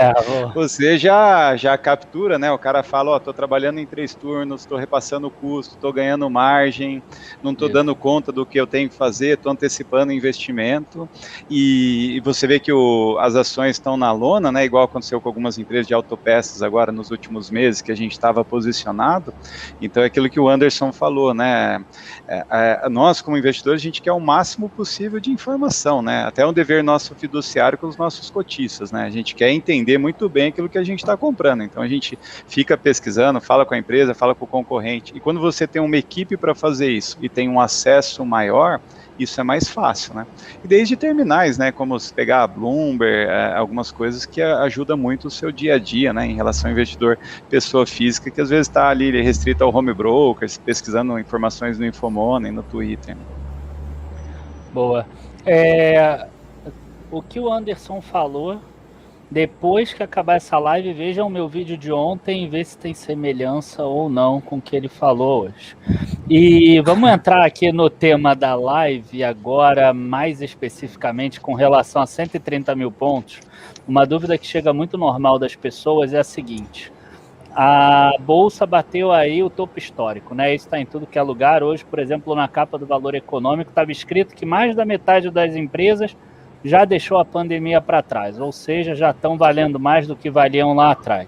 você já captura, né, o cara fala, estou trabalhando em 3 turnos, estou repassando o custo, estou ganhando margem, não estou dando conta do que eu tenho que fazer, estou antecipando investimento, e você vê que as ações estão na lona, né, igual aconteceu com algumas empresas de autopeças agora nos últimos meses, que a gente estava posicionado. Então é aquilo que o Anderson falou, né, nós como investidores a gente quer o máximo possível de informação, né, até um dever nosso fiduciário com os nossos cotistas, né, a gente quer entender muito bem aquilo que a gente está comprando, então a gente fica pesquisando, fala com a empresa, fala com o concorrente, e quando você tem uma equipe para fazer isso e tem um acesso maior, isso é mais fácil, né? E desde terminais, né, como pegar a Bloomberg, algumas coisas que ajudam muito o seu dia a dia, né, em relação ao investidor pessoa física, que às vezes está ali restrito ao home broker, pesquisando informações no Infomoney, no Twitter. Boa. O que o Anderson falou, depois que acabar essa live, vejam o meu vídeo de ontem e ver se tem semelhança ou não com o que ele falou hoje. E vamos entrar aqui no tema da live agora, mais especificamente com relação a 130 mil pontos. Uma dúvida que chega muito normal das pessoas é a seguinte: a Bolsa bateu aí o topo histórico, né? Isso está em tudo que é lugar. Hoje, por exemplo, na capa do Valor Econômico estava escrito que mais da metade das empresas já deixou a pandemia para trás, ou seja, já estão valendo mais do que valiam lá atrás.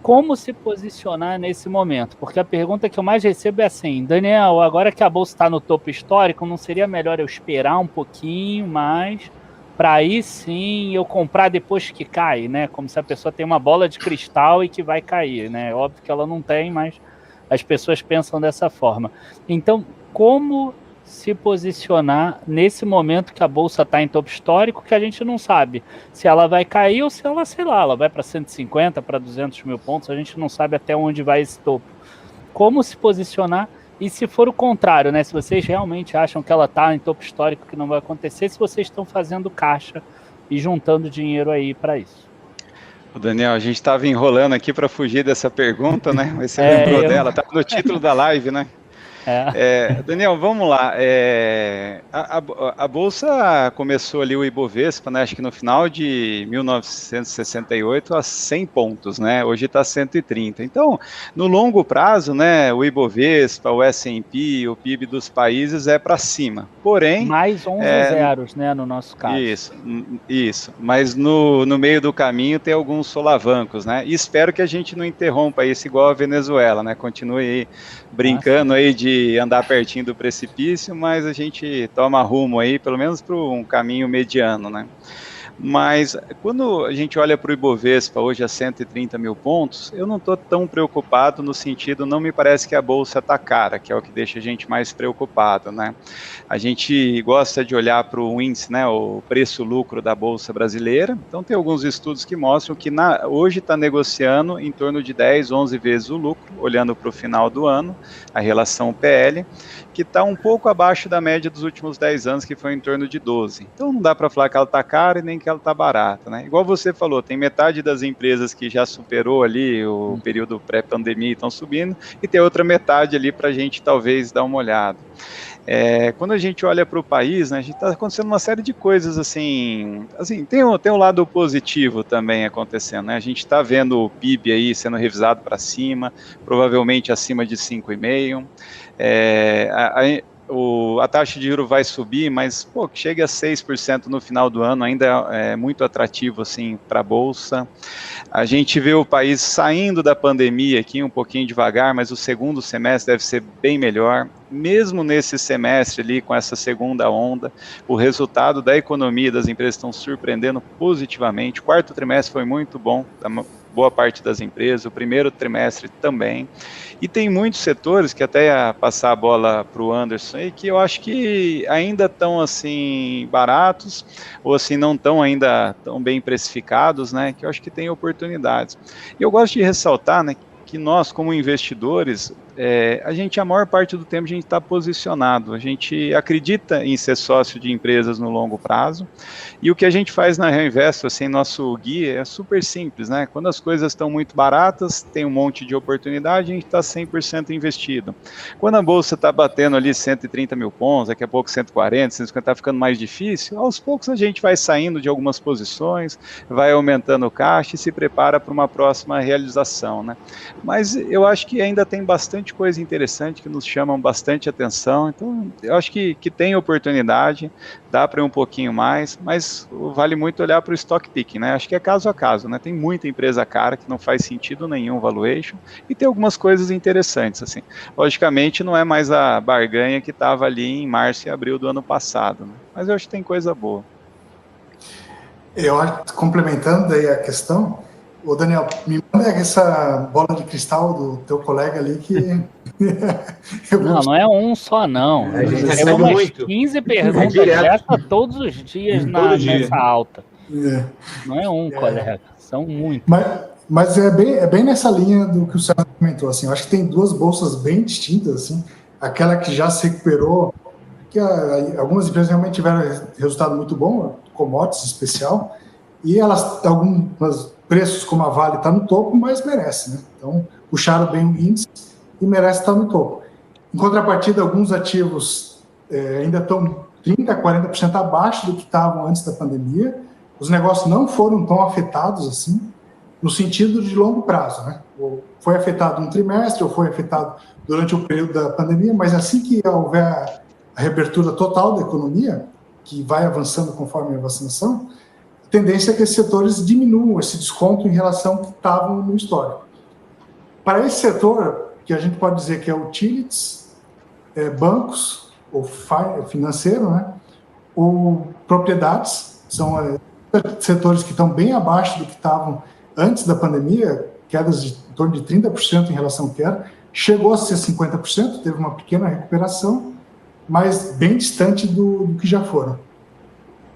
Como se posicionar nesse momento? Porque a pergunta que eu mais recebo é assim: Daniel, agora que a Bolsa está no topo histórico, não seria melhor eu esperar um pouquinho mais para aí sim eu comprar depois que cai, né? Como se a pessoa tem uma bola de cristal e que vai cair, né? Óbvio que ela não tem, mas as pessoas pensam dessa forma. Então, como se posicionar nesse momento que a Bolsa está em topo histórico, que a gente não sabe se ela vai cair ou se ela, sei lá, ela vai para 150, para 200 mil pontos, a gente não sabe até onde vai esse topo. Como se posicionar? E se for o contrário, né? Se vocês realmente acham que ela está em topo histórico, que não vai acontecer, se vocês estão fazendo caixa e juntando dinheiro aí para isso. Daniel, a gente estava enrolando aqui para fugir dessa pergunta, né? Mas você lembrou dela, tá no título da live, né? Daniel, vamos lá. A Bolsa começou ali o Ibovespa, né, acho que no final de 1968 a 100 pontos, né? Hoje está 130. Então, no longo prazo, né, o Ibovespa, o S&P, o PIB dos países é para cima. Porém, mais 11 zeros, né, no nosso caso. Isso. Mas no meio do caminho tem alguns solavancos, né? E espero que a gente não interrompa isso igual a Venezuela, né? Continue aí brincando aí de andar pertinho do precipício, mas a gente toma rumo aí, pelo menos para um caminho mediano, né? Mas quando a gente olha para o Ibovespa hoje a 130 mil pontos, eu não estou tão preocupado no sentido, não me parece que a bolsa está cara, que é o que deixa a gente mais preocupado, né? A gente gosta de olhar para o índice, né, o preço-lucro da bolsa brasileira. Então tem alguns estudos que mostram que hoje está negociando em torno de 10, 11 vezes o lucro, olhando para o final do ano, a relação PL, que está um pouco abaixo da média dos últimos 10 anos, que foi em torno de 12. Então não dá para falar que ela está cara e nem que ela está barata, né? Igual você falou, tem metade das empresas que já superou ali o período pré-pandemia e estão subindo, e tem outra metade ali para a gente talvez dar uma olhada. Quando a gente olha para o país, né, a gente está acontecendo uma série de coisas assim tem um lado positivo também acontecendo, né? A gente está vendo o PIB aí sendo revisado para cima, provavelmente acima de 5,5%. A taxa de juros vai subir, mas que chega a 6% no final do ano, ainda é muito atrativo assim, para a Bolsa. A gente vê o país saindo da pandemia aqui um pouquinho devagar, mas o segundo semestre deve ser bem melhor. Mesmo nesse semestre ali, com essa segunda onda, o resultado da economia das empresas estão surpreendendo positivamente. O quarto trimestre foi muito bom, boa parte das empresas, o primeiro trimestre também. E tem muitos setores, que até ia passar a bola para o Anderson, aí, que eu acho que ainda estão assim baratos, ou assim não estão ainda tão bem precificados, né, que eu acho que tem oportunidades. E eu gosto de ressaltar, né, que nós, como investidores, a maior parte do tempo a gente está posicionado, a gente acredita em ser sócio de empresas no longo prazo, e o que a gente faz na Reinvest, assim, nosso guia é super simples, né? Quando as coisas estão muito baratas, tem um monte de oportunidade, a gente está 100% investido. Quando a bolsa está batendo ali 130 mil pontos, daqui a pouco 140, 150, está ficando mais difícil, aos poucos a gente vai saindo de algumas posições, vai aumentando o caixa e se prepara para uma próxima realização, né? Mas eu acho que ainda tem bastante coisa interessante que nos chamam bastante atenção, então eu acho que tem oportunidade, dá para ir um pouquinho mais, mas vale muito olhar para o stock picking, né? Acho que é caso a caso, né? Tem muita empresa cara que não faz sentido nenhum valuation e tem algumas coisas interessantes, assim. Logicamente não é mais a barganha que estava ali em março e abril do ano passado, né? Mas eu acho que tem coisa boa. Eu acho, complementando aí a questão, ô Daniel, me manda essa bola de cristal do teu colega ali que... Não é um só, não. A gente É recebe umas muito. 15 perguntas dessa todos os dias nessa alta. Não é um, colega, são muitos. Mas é bem nessa linha do que o César comentou, assim, eu acho que tem duas bolsas bem distintas, assim, aquela que já se recuperou, que algumas empresas realmente tiveram resultado muito bom, commodities especial, e alguns preços como a Vale está no topo, mas merece, né? Então, puxaram bem o índice e merece estar no topo. Em contrapartida, alguns ativos ainda estão 30%, 40% abaixo do que estavam antes da pandemia. Os negócios não foram tão afetados assim, no sentido de longo prazo, né? Ou foi afetado um trimestre, ou foi afetado durante o período da pandemia, mas assim que houver a reabertura total da economia, que vai avançando conforme a vacinação, a tendência é que esses setores diminuam esse desconto em relação ao que estavam no histórico. Para esse setor, que a gente pode dizer que é utilities, bancos, ou financeiro, né? Ou propriedades, são setores que estão bem abaixo do que estavam antes da pandemia, quedas de em torno de 30% em relação ao que era, chegou a ser 50%, teve uma pequena recuperação, mas bem distante do que já foram.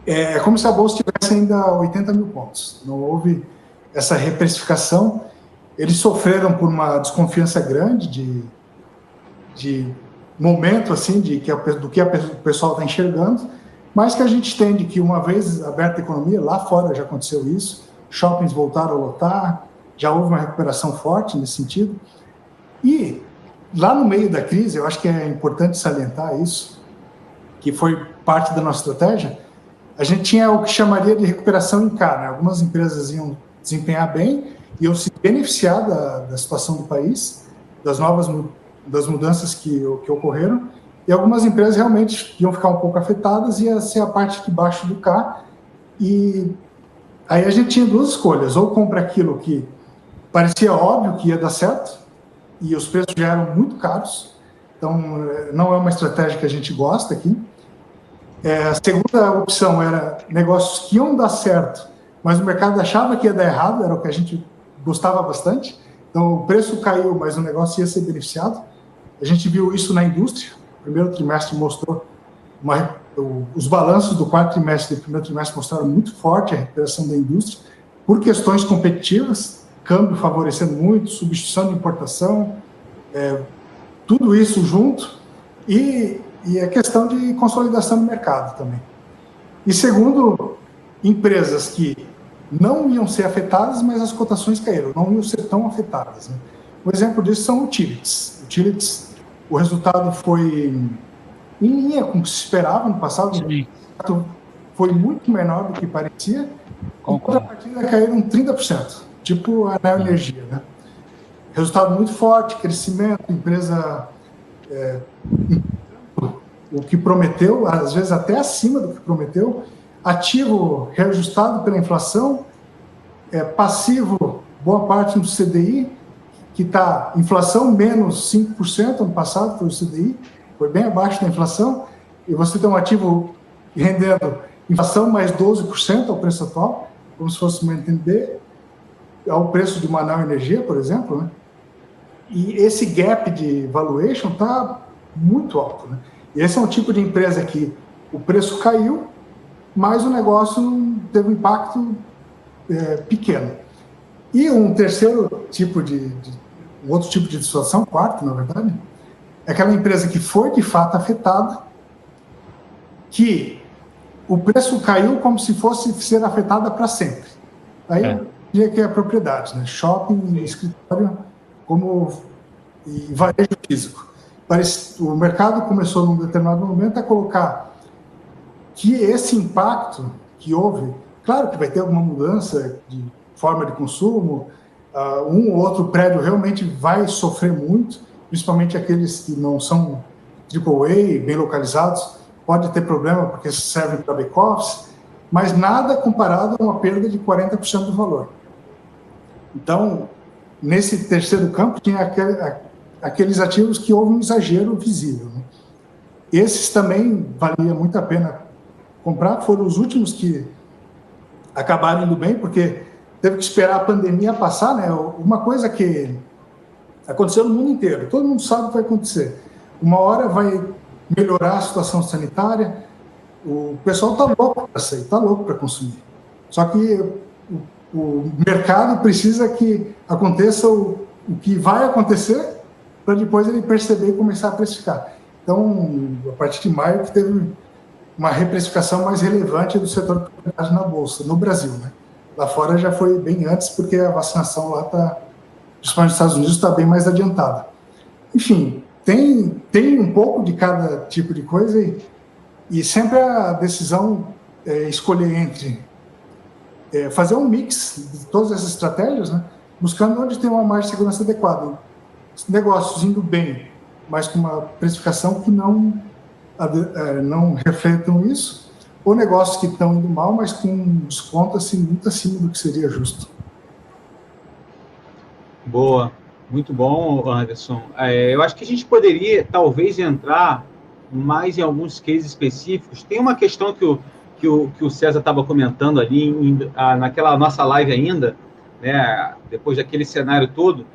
É como se a bolsa tivesse ainda 80 mil pontos, não houve essa reprecificação. Eles sofreram por uma desconfiança grande de momento, assim, do que o pessoal está enxergando, mas que a gente entende que uma vez aberta a economia, lá fora já aconteceu isso, shoppings voltaram a lotar, já houve uma recuperação forte nesse sentido. E lá no meio da crise, eu acho que é importante salientar isso, que foi parte da nossa estratégia, a gente tinha o que chamaria de recuperação em K, né? Algumas empresas iam desempenhar bem, iam se beneficiar da situação do país, das mudanças que ocorreram, e algumas empresas realmente iam ficar um pouco afetadas, ia ser a parte de baixo do K, e aí a gente tinha duas escolhas, ou compra aquilo que parecia óbvio que ia dar certo, e os preços já eram muito caros, então não é uma estratégia que a gente gosta aqui, A segunda opção era negócios que iam dar certo, mas o mercado achava que ia dar errado, era o que a gente gostava bastante. Então, o preço caiu, mas o negócio ia ser beneficiado. A gente viu isso na indústria. O primeiro trimestre mostrou os balanços do quarto trimestre e do primeiro trimestre mostraram muito forte a recuperação da indústria por questões competitivas, câmbio favorecendo muito, substituição de importação, tudo isso junto, e a questão de consolidação do mercado também. E segundo, empresas que não iam ser afetadas, mas as cotações caíram, não iam ser tão afetadas, né? Um exemplo disso são utilities. Utilities, o resultado foi em linha com o que se esperava no passado, foi muito menor do que parecia, em contrapartida caíram 30%, tipo a Neoenergia, né? Resultado muito forte, crescimento, empresa o que prometeu, às vezes até acima do que prometeu, ativo reajustado pela inflação, passivo, boa parte no CDI, que está inflação menos 5% ano passado, foi o CDI, foi bem abaixo da inflação, e você tem um ativo rendendo inflação mais 12% ao preço atual, como se fosse uma NTNB, ao preço de uma Neoenergia, por exemplo, né? E esse gap de valuation está muito alto, né? E esse é um tipo de empresa que o preço caiu, mas o negócio teve um impacto pequeno. E um terceiro tipo um outro tipo de situação, quarto, na verdade, é aquela empresa que foi de fato afetada, que o preço caiu como se fosse ser afetada para sempre. Aí diria que é a propriedade, né? Shopping, escritório, e varejo físico. O mercado começou, num determinado momento, a colocar que esse impacto que houve, claro que vai ter alguma mudança de forma de consumo, um ou outro prédio realmente vai sofrer muito, principalmente aqueles que não são AAA, bem localizados, pode ter problema porque servem para back-office, mas nada comparado a uma perda de 40% do valor. Então, nesse terceiro campo, tinha aqueles ativos que houve um exagero visível, né? Esses também valia muito a pena comprar, foram os últimos que acabaram indo bem, porque teve que esperar a pandemia passar, né? Uma coisa que aconteceu no mundo inteiro, todo mundo sabe o que vai acontecer. Uma hora vai melhorar a situação sanitária, o pessoal está louco para sair, está louco para consumir. Só que o mercado precisa que aconteça o que vai acontecer para depois ele perceber e começar a precificar. Então, a partir de maio, que teve uma reprecificação mais relevante do setor de propriedade na Bolsa, no Brasil, né? Lá fora já foi bem antes, porque a vacinação lá está, principalmente nos Estados Unidos, está bem mais adiantada. Enfim, tem um pouco de cada tipo de coisa e sempre a decisão é escolher entre fazer um mix de todas essas estratégias, né? Buscando onde tem uma margem de segurança adequada. Negócios indo bem, mas com uma precificação que não refletam isso, ou negócios que estão indo mal, mas com um desconto assim, muito acima do que seria justo. Boa, muito bom, Anderson. Eu acho que a gente poderia, talvez, entrar mais em alguns cases específicos. Tem uma questão que o César estava comentando ali, naquela nossa live ainda, né, depois daquele cenário todo,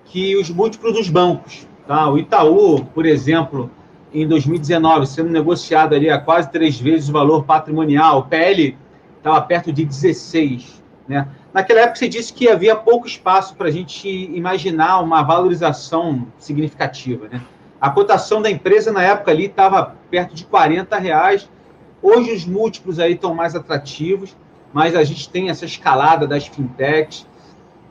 que os múltiplos dos bancos, tá? O Itaú, por exemplo, em 2019, sendo negociado ali a quase 3 vezes o valor patrimonial, o PL estava perto de 16, né? Naquela época você disse que havia pouco espaço para a gente imaginar uma valorização significativa, né? A cotação da empresa na época ali estava perto de R$40. Hoje os múltiplos aí estão mais atrativos, mas a gente tem essa escalada das fintechs.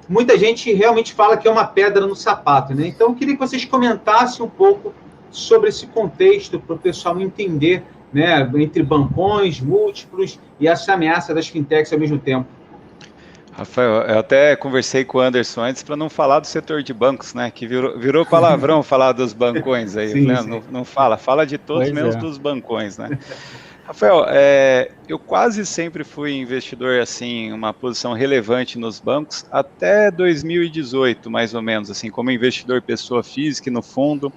Muita gente realmente fala que é uma pedra no sapato, né? Então eu queria que vocês comentassem um pouco sobre esse contexto para o pessoal entender, né, entre bancões, múltiplos e essa ameaça das fintechs ao mesmo tempo. Rafael, eu até conversei com o Anderson antes para não falar do setor de bancos, né? Que virou palavrão falar dos bancões aí, sim, né? sim. Não fala de todos, menos dos bancões, né? Rafael, eu quase sempre fui investidor, assim, uma posição relevante nos bancos, até 2018, mais ou menos, assim, como investidor pessoa física no fundo,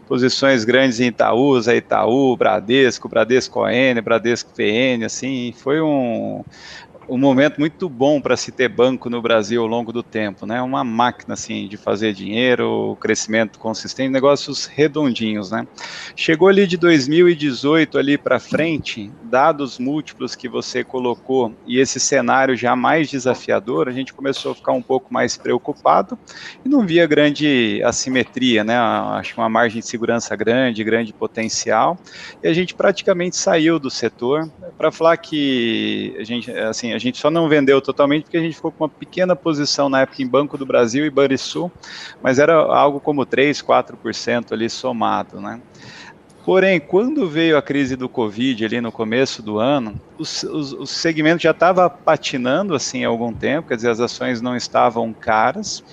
posições grandes em Itaúsa, Itaú, Bradesco, Bradesco ON, Bradesco PN, assim, foi um momento muito bom para se ter banco no Brasil ao longo do tempo, né? Uma máquina assim de fazer dinheiro, crescimento consistente, negócios redondinhos, né? Chegou ali de 2018 ali para frente, dados múltiplos que você colocou e esse cenário já mais desafiador, a gente começou a ficar um pouco mais preocupado e não via grande assimetria, né? Acho que uma margem de segurança grande, grande potencial, e a gente praticamente saiu do setor. Para falar que a gente só não vendeu totalmente porque a gente ficou com uma pequena posição na época em Banco do Brasil e Banrisul, mas era algo como 3, 4% ali somado, né? Porém, quando veio a crise do Covid ali no começo do ano, o segmento já estava patinando assim há algum tempo, quer dizer, as ações não estavam caras,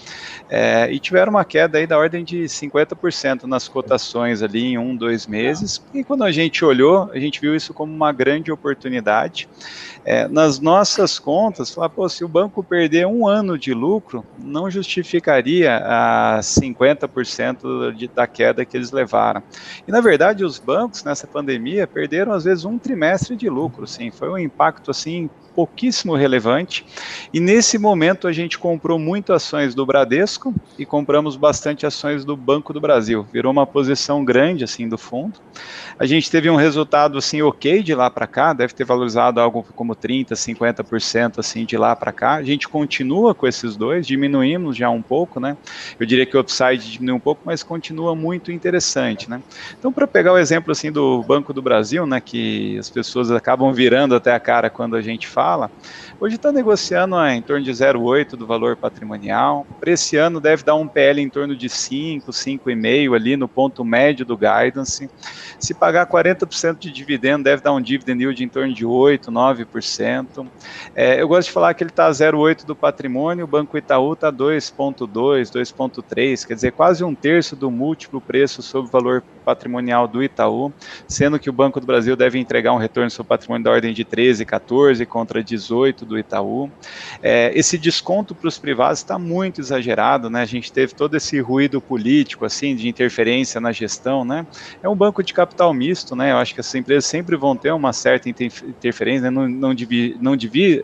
e tiveram uma queda aí da ordem de 50% nas cotações ali em 1, 2 meses, e quando a gente olhou, a gente viu isso como uma grande oportunidade. Nas nossas contas, falar, pô, se o banco perder 1 ano de lucro, não justificaria a 50% da queda que eles levaram. E, na verdade, os bancos, nessa pandemia, perderam, às vezes, 1 trimestre de lucro, assim, foi um impacto, assim, pouquíssimo relevante, e nesse momento a gente comprou muito ações do Bradesco e compramos bastante ações do Banco do Brasil, virou uma posição grande, assim, do fundo. A gente teve um resultado, assim, ok de lá para cá, deve ter valorizado algo como 30%, 50%, assim, de lá para cá. A gente continua com esses dois, diminuímos já um pouco, né? Eu diria que o upside diminuiu um pouco, mas continua muito interessante, né? Então, para pegar o exemplo, assim, do Banco do Brasil, né, que as pessoas acabam virando até a cara quando a gente fala, hoje está negociando em torno de 0,8 do valor patrimonial. Para esse ano deve dar um PL em torno de 5, 5,5 ali no ponto médio do guidance. Se pagar 40% de dividendo, deve dar um dividend yield em torno de 8, 9%. Eu gosto de falar que ele está 0,8 do patrimônio, o Banco Itaú está 2,2, 2,3, quer dizer, quase 1/3 do múltiplo preço sobre o valor patrimonial do Itaú, sendo que o Banco do Brasil deve entregar um retorno sobre o patrimônio da ordem de 13, 14 contra 18 do Itaú. Esse desconto para os privados está muito exagerado, né? A gente teve todo esse ruído político, assim, de interferência na gestão, né? É um banco de capital misto, né? Eu acho que essas empresas sempre vão ter uma certa interferência, né? Não devia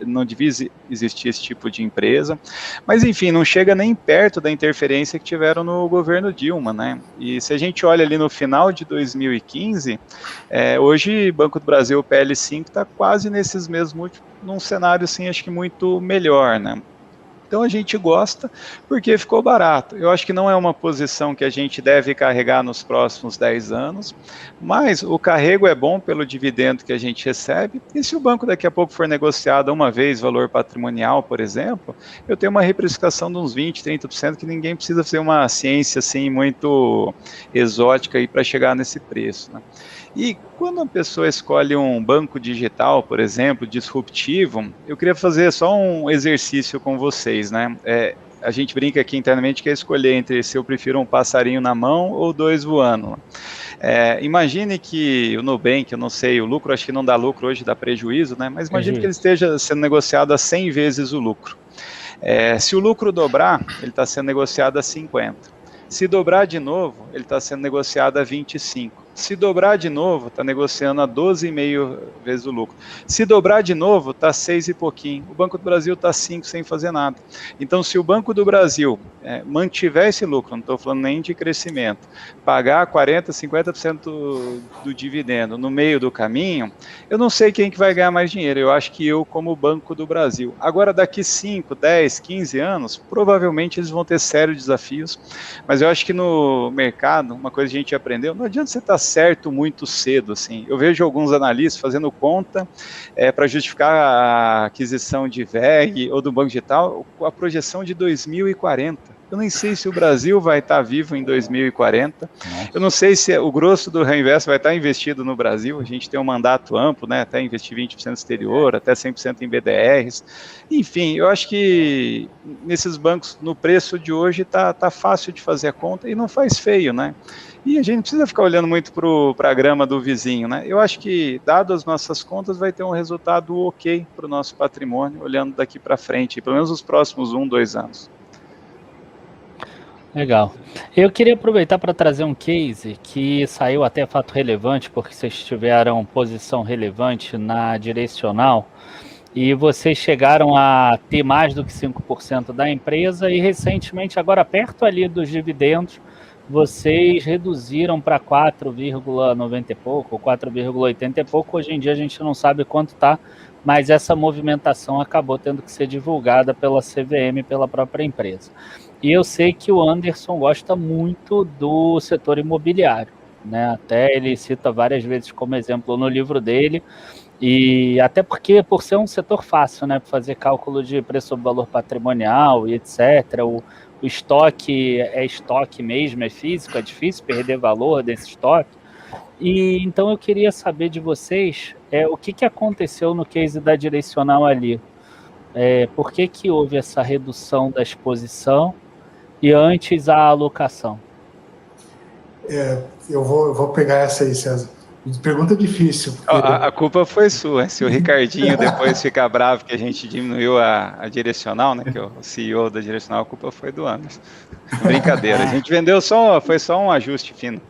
existir esse tipo de empresa, mas enfim, não chega nem perto da interferência que tiveram no governo Dilma, né? E se a gente olha ali no final de 2015, hoje Banco do Brasil, o PL5 está quase nesses mesmos múltiplos, num cenário assim, acho que muito melhor, né? Então a gente gosta porque ficou barato. Eu acho que não é uma posição que a gente deve carregar nos próximos 10 anos, mas o carrego é bom pelo dividendo que a gente recebe, e se o banco daqui a pouco for negociado uma vez valor patrimonial, por exemplo, eu tenho uma reprecificação de uns 20%, 30%, que ninguém precisa fazer uma ciência assim muito exótica para chegar nesse preço, né? E quando a pessoa escolhe um banco digital, por exemplo, disruptivo, eu queria fazer só um exercício com vocês, né? A gente brinca aqui internamente que é escolher entre se eu prefiro um passarinho na mão ou 2 voando. Imagine que o Nubank, eu não sei, o lucro acho que não dá lucro hoje, dá prejuízo, né? Mas imagine que ele esteja sendo negociado a 100 vezes o lucro. Se o lucro dobrar, ele está sendo negociado a 50. Se dobrar de novo, ele está sendo negociado a 25. Se dobrar de novo, está negociando a 12,5 vezes o lucro. Se dobrar de novo, está 6 e pouquinho. O Banco do Brasil está 5 sem fazer nada. Então, se o Banco do Brasil mantiver esse lucro, não estou falando nem de crescimento, pagar 40%, 50% do dividendo no meio do caminho, eu não sei quem que vai ganhar mais dinheiro. Eu acho que eu, como Banco do Brasil. Agora, daqui 5, 10, 15 anos, provavelmente eles vão ter sérios desafios. Mas eu acho que no mercado, uma coisa que a gente aprendeu, não adianta você estar certo muito cedo, assim. Eu vejo alguns analistas fazendo conta para justificar a aquisição de VEG ou do Banco Digital, a projeção de 2040. Eu nem sei se o Brasil vai estar vivo em 2040. Eu não sei se o grosso do reinvest vai estar investido no Brasil. A gente tem um mandato amplo, né? Até investir 20% no exterior, até 100% em BDRs. Enfim, eu acho que nesses bancos, no preço de hoje, tá fácil de fazer a conta e não faz feio, né? E a gente não precisa ficar olhando muito para a grama do vizinho, né? Eu acho que, dado as nossas contas, vai ter um resultado ok para o nosso patrimônio, olhando daqui para frente, pelo menos os próximos 1, 2 anos. Legal. Eu queria aproveitar para trazer um case que saiu até fato relevante, porque vocês tiveram posição relevante na direcional e vocês chegaram a ter mais do que 5% da empresa e recentemente, agora perto ali dos dividendos, vocês reduziram para 4,90 e pouco, 4,80 e pouco. Hoje em dia a gente não sabe quanto está, mas essa movimentação acabou tendo que ser divulgada pela CVM, pela própria empresa. E eu sei que o Anderson gosta muito do setor imobiliário, né? Até ele cita várias vezes como exemplo no livro dele, e até porque por ser um setor fácil, né? Fazer cálculo de preço sobre valor patrimonial e etc. O estoque é estoque mesmo, é físico, é difícil perder valor desse estoque. E então eu queria saber de vocês o que aconteceu no case da direcional ali. Por que houve essa redução da exposição e antes a alocação? Eu vou pegar essa aí, César. Pergunta difícil. Porque... A culpa foi sua. Se o Ricardinho depois ficar bravo que a gente diminuiu a direcional, né, que é o CEO da direcional, a culpa foi do Anderson. Brincadeira, a gente vendeu foi só um ajuste fino.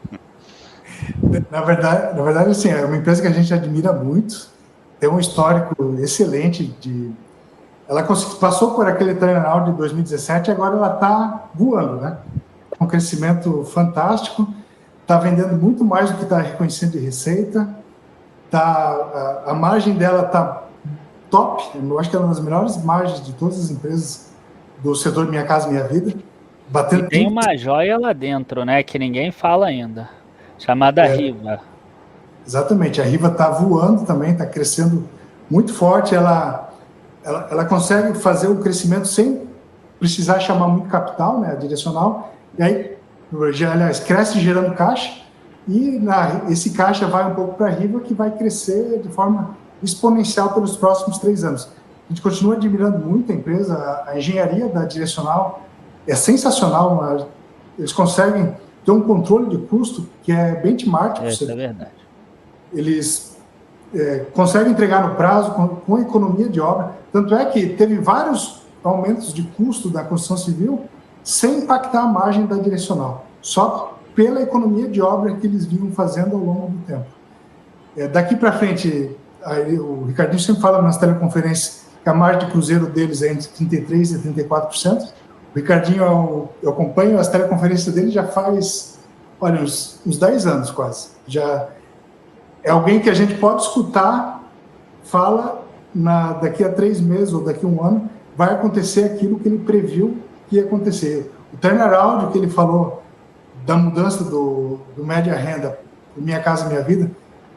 Na verdade, assim, é uma empresa que a gente admira muito, tem um histórico excelente ela passou por aquele turnaround de 2017 e agora ela está voando, né? Um crescimento fantástico, está vendendo muito mais do que está reconhecendo de receita, a margem dela está top, eu acho que é uma das melhores margens de todas as empresas do setor Minha Casa Minha Vida. E tem uma joia lá dentro, né, que ninguém fala ainda, chamada Riva. Exatamente, a Riva está voando também, está crescendo muito forte, ela consegue fazer o crescimento sem precisar chamar muito capital, né, a direcional, e aí, aliás, cresce gerando caixa, e esse caixa vai um pouco para a Riva, que vai crescer de forma exponencial pelos próximos 3 anos. A gente continua admirando muito a empresa, a engenharia da direcional é sensacional, eles conseguem ter um controle de custo que é benchmark. Isso é verdade. Eles conseguem entregar no prazo, com economia de obra. Tanto é que teve vários aumentos de custo da construção civil sem impactar a margem da direcional, só pela economia de obra que eles vinham fazendo ao longo do tempo. Daqui para frente, o Ricardinho sempre fala nas teleconferências que a margem de cruzeiro deles é entre 33% e 34%. O Ricardinho, eu acompanho as teleconferências dele já faz, olha, uns 10 anos quase. Já é alguém que a gente pode escutar, fala, daqui a 3 meses ou daqui a 1 ano, vai acontecer aquilo que ele previu que ia acontecer. O turnaround que ele falou da mudança do média renda do Minha Casa Minha Vida,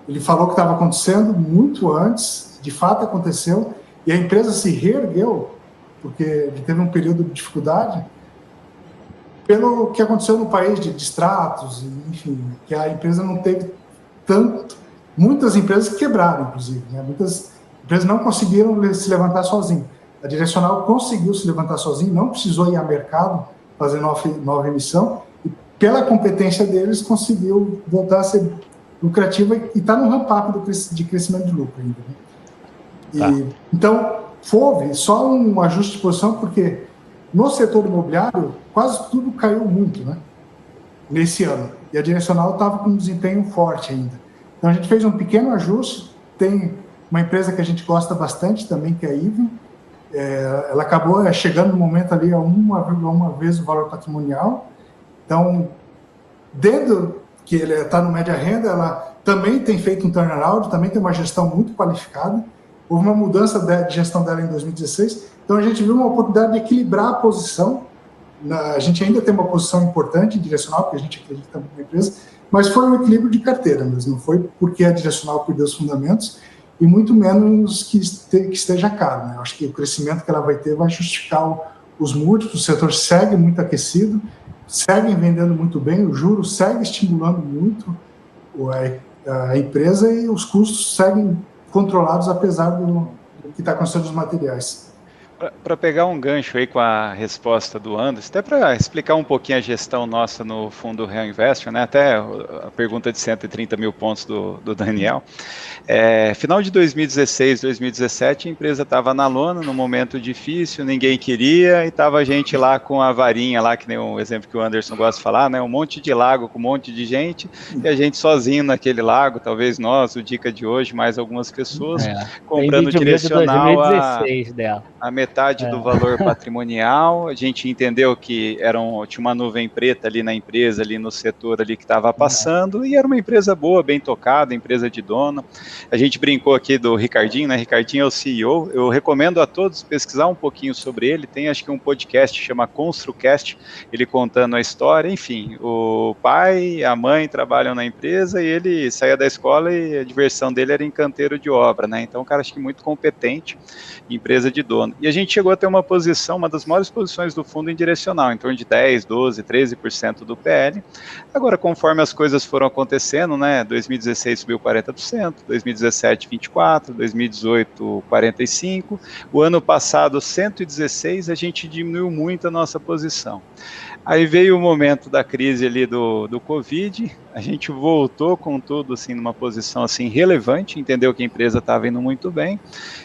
ele falou que estava acontecendo muito antes, de fato aconteceu, e a empresa se reergueu, porque teve um período de dificuldade, pelo que aconteceu no país de distratos, enfim, que a empresa não teve tanto. Muitas empresas quebraram, inclusive, né? Muitas empresas não conseguiram se levantar sozinhas. A direcional conseguiu se levantar sozinha, não precisou ir ao mercado fazer nova emissão, e pela competência deles conseguiu voltar a ser lucrativa e está no ramp-up de crescimento de lucro ainda. Né? Então, houve só um ajuste de posição, porque no setor imobiliário quase tudo caiu muito, né? Nesse ano. E a direcional estava com um desempenho forte ainda. Então, a gente fez um pequeno ajuste. Tem uma empresa que a gente gosta bastante também, que é a Even. Ela acabou chegando no momento ali a 1,1 vez o valor patrimonial. Então, dentro que ele está no média renda, ela também tem feito um turnaround, também tem uma gestão muito qualificada. Houve uma mudança de gestão dela em 2016. Então, a gente viu uma oportunidade de equilibrar a posição. A gente ainda tem uma posição importante em direcional, porque a gente acredita muito na empresa, mas foi um equilíbrio de carteira mesmo, não foi porque a direcional perdeu os fundamentos, e muito menos que esteja caro. Né? Acho que o crescimento que ela vai ter vai justificar os múltiplos, o setor segue muito aquecido, seguem vendendo muito bem, o juro segue estimulando muito a empresa e os custos seguem controlados, apesar do que está acontecendo nos materiais. Para pegar um gancho aí com a resposta do Anderson, até para explicar um pouquinho a gestão nossa no fundo Real Investor, né? Até a pergunta de 130 mil pontos do Daniel. Final de 2016, 2017, a empresa estava na lona, num momento difícil, ninguém queria, e estava a gente lá com a varinha lá, que nem o exemplo que o Anderson gosta de falar, né? Um monte de lago com um monte de gente, e a gente sozinho naquele lago, talvez nós, o Dica de hoje, mais algumas pessoas, comprando direcional de 2016 dela. a metade do valor patrimonial. A gente entendeu que tinha uma nuvem preta ali na empresa, ali no setor ali que estava passando, e era uma empresa boa, bem tocada, empresa de dono. A gente brincou aqui do Ricardinho, né? Ricardinho é o CEO. Eu recomendo a todos pesquisar um pouquinho sobre ele. Tem acho que um podcast que chama ConstruCast, ele contando a história. Enfim, o pai e a mãe trabalham na empresa e ele saía da escola e a diversão dele era em canteiro de obra, né? Então, um cara acho que muito competente, empresa de dono. E a gente chegou a ter uma posição, uma das maiores posições do fundo em direcional, em torno de 10, 12, 13% do PL. Agora, conforme as coisas foram acontecendo, né, 2016 subiu 40%, 2017 24%, 2018 45%, o ano passado 116%, a gente diminuiu muito a nossa posição. Aí veio o momento da crise ali do Covid, a gente voltou com tudo assim numa posição assim relevante, entendeu que a empresa estava indo muito bem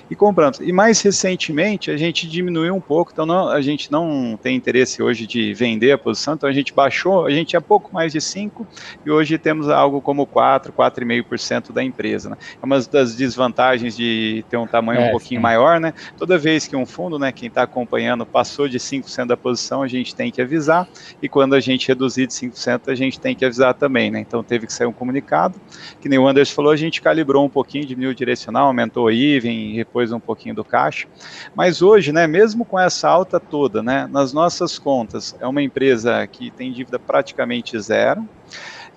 e compramos. E mais recentemente a gente diminuiu um pouco, então a gente não tem interesse hoje de vender a posição, então a gente baixou, a gente tinha pouco mais de 5% e hoje temos algo como 4,5% da empresa, né? É uma das desvantagens de ter um tamanho um pouquinho maior, né? Toda vez que um fundo, né, quem está acompanhando, passou de 5% da posição, a gente tem que avisar, e quando a gente reduzir de 5%, a gente tem que avisar também, né? Então teve que sair um comunicado, que nem o Anderson falou, a gente calibrou um pouquinho, diminuiu o direcional, aumentou o even, repôs um pouquinho do caixa, mas hoje, né, mesmo com essa alta toda, né, nas nossas contas, é uma empresa que tem dívida praticamente zero,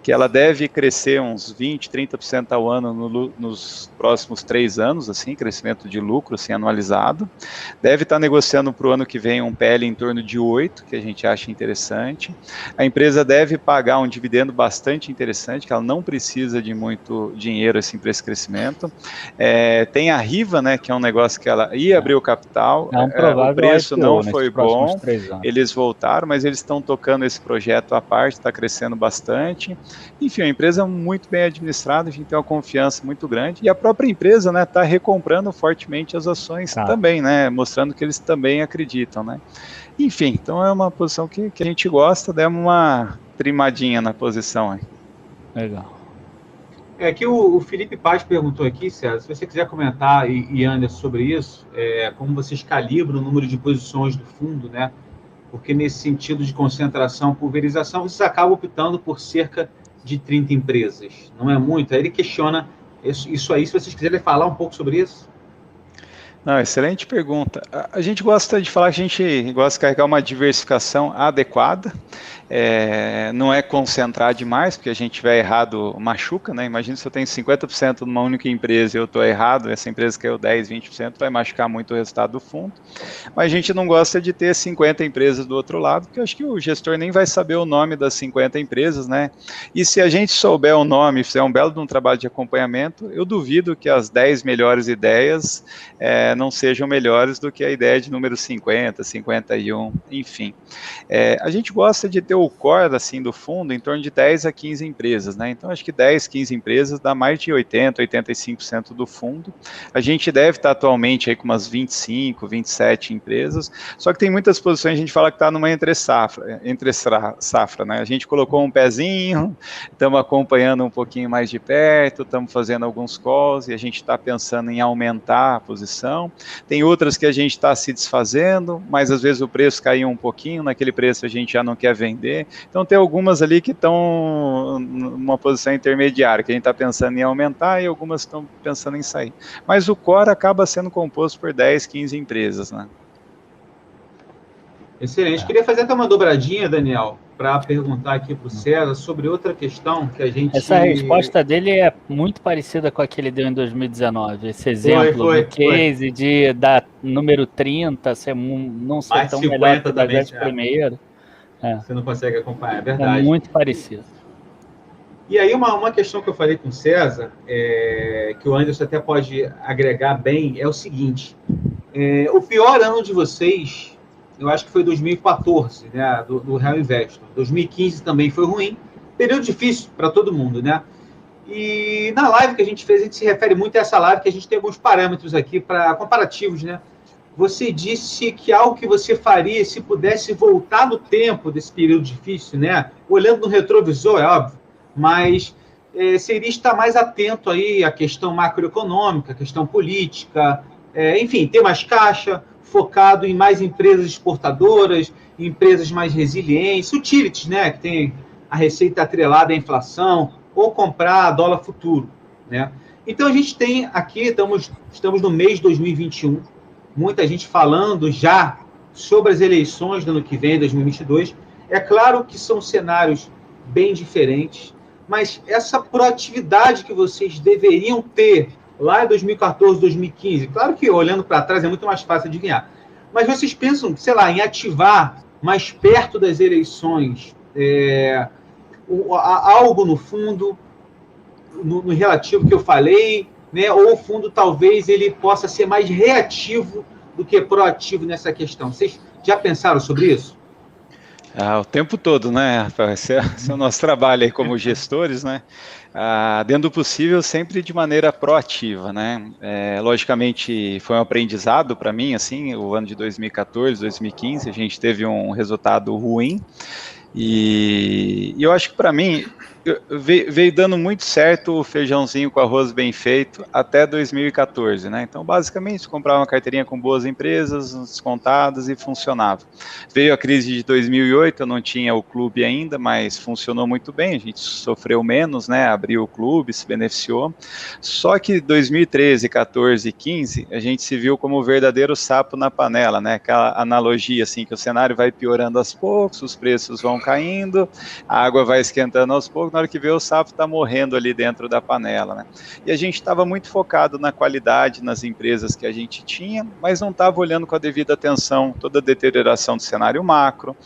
que ela deve crescer uns 20%, 30% ao ano nos próximos 3 anos, assim, crescimento de lucro, assim, anualizado. Deve estar negociando para o ano que vem um PL em torno de 8, que a gente acha interessante. A empresa deve pagar um dividendo bastante interessante, que ela não precisa de muito dinheiro, assim, para esse crescimento. Tem a Riva, né, que é um negócio que ela ia abrir o capital, o preço não foi bom, eles voltaram, mas eles estão tocando esse projeto à parte, está crescendo bastante. Enfim, a empresa é muito bem administrada, a gente tem uma confiança muito grande, e a própria empresa, né, está recomprando fortemente as ações também, né, mostrando que eles também acreditam, né. Enfim, então é uma posição que a gente gosta, demos uma trimadinha na posição aí. Legal. Aqui o Felipe Paz perguntou aqui, César, se você quiser comentar, e Anderson, sobre isso, como vocês calibram o número de posições do fundo, né, porque nesse sentido de concentração, pulverização, vocês acabam optando por cerca de 30 empresas. Não é muito? Aí ele questiona isso aí, se vocês quiserem falar um pouco sobre isso. Não, excelente pergunta. A gente gosta de falar que a gente gosta de carregar uma diversificação adequada, não é concentrar demais, porque a gente tiver errado machuca, né? Imagina se eu tenho 50% numa única empresa e eu estou errado, essa empresa caiu 10%, 20%, vai machucar muito o resultado do fundo. Mas a gente não gosta de ter 50 empresas do outro lado, porque eu acho que o gestor nem vai saber o nome das 50 empresas, né? E se a gente souber o nome, fizer um belo de um trabalho de acompanhamento, eu duvido que as 10 melhores ideias não sejam melhores do que a ideia de número 50, 51, enfim. A gente gosta de ter o core assim, do fundo em torno de 10 a 15 empresas, né? Então acho que 10, 15 empresas dá mais de 80, 85% do fundo. A gente deve estar atualmente aí com umas 25, 27 empresas, só que tem muitas posições, a gente fala que está numa entre safra, né? A gente colocou um pezinho, estamos acompanhando um pouquinho mais de perto, estamos fazendo alguns calls e a gente está pensando em aumentar a posição. Tem outras que a gente está se desfazendo, mas às vezes o preço caiu um pouquinho, naquele preço a gente já não quer vender. Então tem algumas ali que estão numa posição intermediária, que a gente está pensando em aumentar e algumas estão pensando em sair. Mas o core acaba sendo composto por 10, 15 empresas, né? Excelente. Queria fazer até uma dobradinha, Daniel, para perguntar aqui para o César sobre outra questão que a gente... Essa resposta dele é muito parecida com a que ele deu em 2019. Esse exemplo do case de dar número 30, ser não ser mais tão melhor que o da 10 primeiro. Você não consegue acompanhar, é verdade. É muito parecido. E aí uma questão que eu falei com o César, que o Anderson até pode agregar bem, é o seguinte: O pior ano de vocês, eu acho que foi 2014, né, do Real Investor. 2015 também foi ruim, período difícil para todo mundo, né? E na live que a gente fez, a gente se refere muito a essa live, que a gente tem alguns parâmetros aqui para comparativos, né? Você disse que algo que você faria se pudesse voltar no tempo desse período difícil, né? Olhando no retrovisor, é óbvio, mas seria estar mais atento aí à questão macroeconômica, à questão política, enfim, ter mais caixa, focado em mais empresas exportadoras, empresas mais resilientes, utilities, né? Que tem a receita atrelada à inflação, ou comprar dólar futuro, né? Então a gente tem aqui, estamos no mês de 2021, muita gente falando já sobre as eleições do ano que vem, 2022. É claro que são cenários bem diferentes, mas essa proatividade que vocês deveriam ter lá em 2014, 2015, claro que olhando para trás é muito mais fácil adivinhar, mas vocês pensam, sei lá, em ativar mais perto das eleições algo no fundo, no relativo que eu falei, né? Ou o fundo talvez ele possa ser mais reativo do que proativo nessa questão. Vocês já pensaram sobre isso? O tempo todo, né, Rafael? Esse é o nosso trabalho aí como gestores, né? Dentro do possível, sempre de maneira proativa, né? Logicamente, foi um aprendizado para mim, assim, o ano de 2014, 2015, a gente teve um resultado ruim, e eu acho que para mim veio dando muito certo o feijãozinho com arroz bem feito até 2014, né? Então, basicamente, comprava uma carteirinha com boas empresas, descontadas e funcionava. Veio a crise de 2008, eu não tinha o clube ainda, mas funcionou muito bem, a gente sofreu menos, né? Abriu o clube, se beneficiou. Só que 2013, 14 e 15, a gente se viu como o verdadeiro sapo na panela, né? Aquela analogia, assim, que o cenário vai piorando aos poucos, os preços vão caindo, a água vai esquentando aos poucos, na hora que vê o sapo está morrendo ali dentro da panela, né? E a gente estava muito focado na qualidade, nas empresas que a gente tinha, mas não estava olhando com a devida atenção toda a deterioração do cenário macro,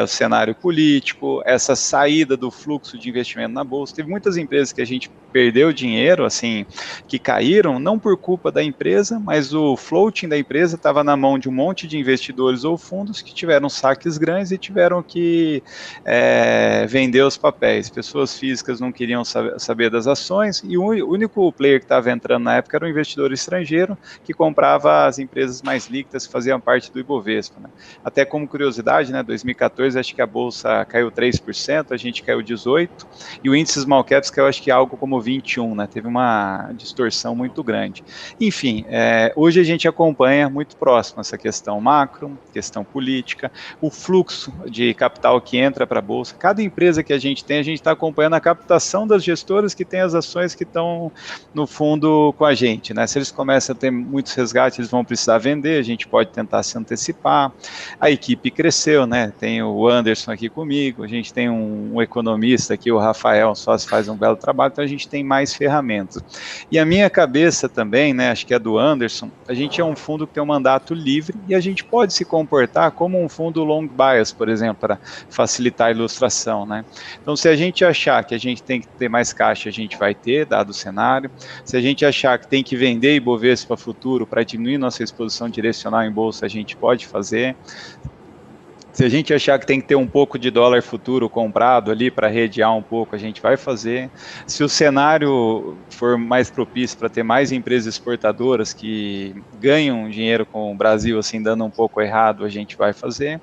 o cenário político, essa saída do fluxo de investimento na bolsa. Teve muitas empresas que a gente perdeu dinheiro, assim, que caíram, não por culpa da empresa, mas o floating da empresa estava na mão de um monte de investidores ou fundos que tiveram saques grandes e tiveram que vender os papéis. Pessoas físicas não queriam saber das ações, e o único player que estava entrando na época era um investidor estrangeiro que comprava as empresas mais líquidas que faziam parte do Ibovespa, né? Até como curiosidade, né, 2014 acho que a bolsa caiu 3%, a gente caiu 18%, e o índice Small Caps caiu acho que algo como 21%, né? Teve uma distorção muito grande. Enfim, hoje a gente acompanha muito próximo essa questão macro, questão política, o fluxo de capital que entra para a bolsa. Cada empresa que a gente está acompanhando a captação das gestoras que têm as ações que estão no fundo com a gente, né? Se eles começam a ter muitos resgates, eles vão precisar vender, a gente pode tentar se antecipar. A equipe cresceu, né? Tem o Anderson aqui comigo, a gente tem um economista aqui, o Rafael, um sócio, faz um belo trabalho, então a gente tem mais ferramentas. E a minha cabeça também, né, acho que é do Anderson, a gente é um fundo que tem um mandato livre e a gente pode se comportar como um fundo long bias, por exemplo, para facilitar a ilustração, né? Então, se a gente achar que a gente tem que ter mais caixa, a gente vai ter, dado o cenário. Se a gente achar que tem que vender Ibovespa futuro para diminuir nossa exposição direcional em bolsa, a gente pode fazer. Se a gente achar que tem que ter um pouco de dólar futuro comprado ali para redear um pouco, a gente vai fazer. Se o cenário for mais propício para ter mais empresas exportadoras que ganham dinheiro com o Brasil, assim, dando um pouco errado, a gente vai fazer.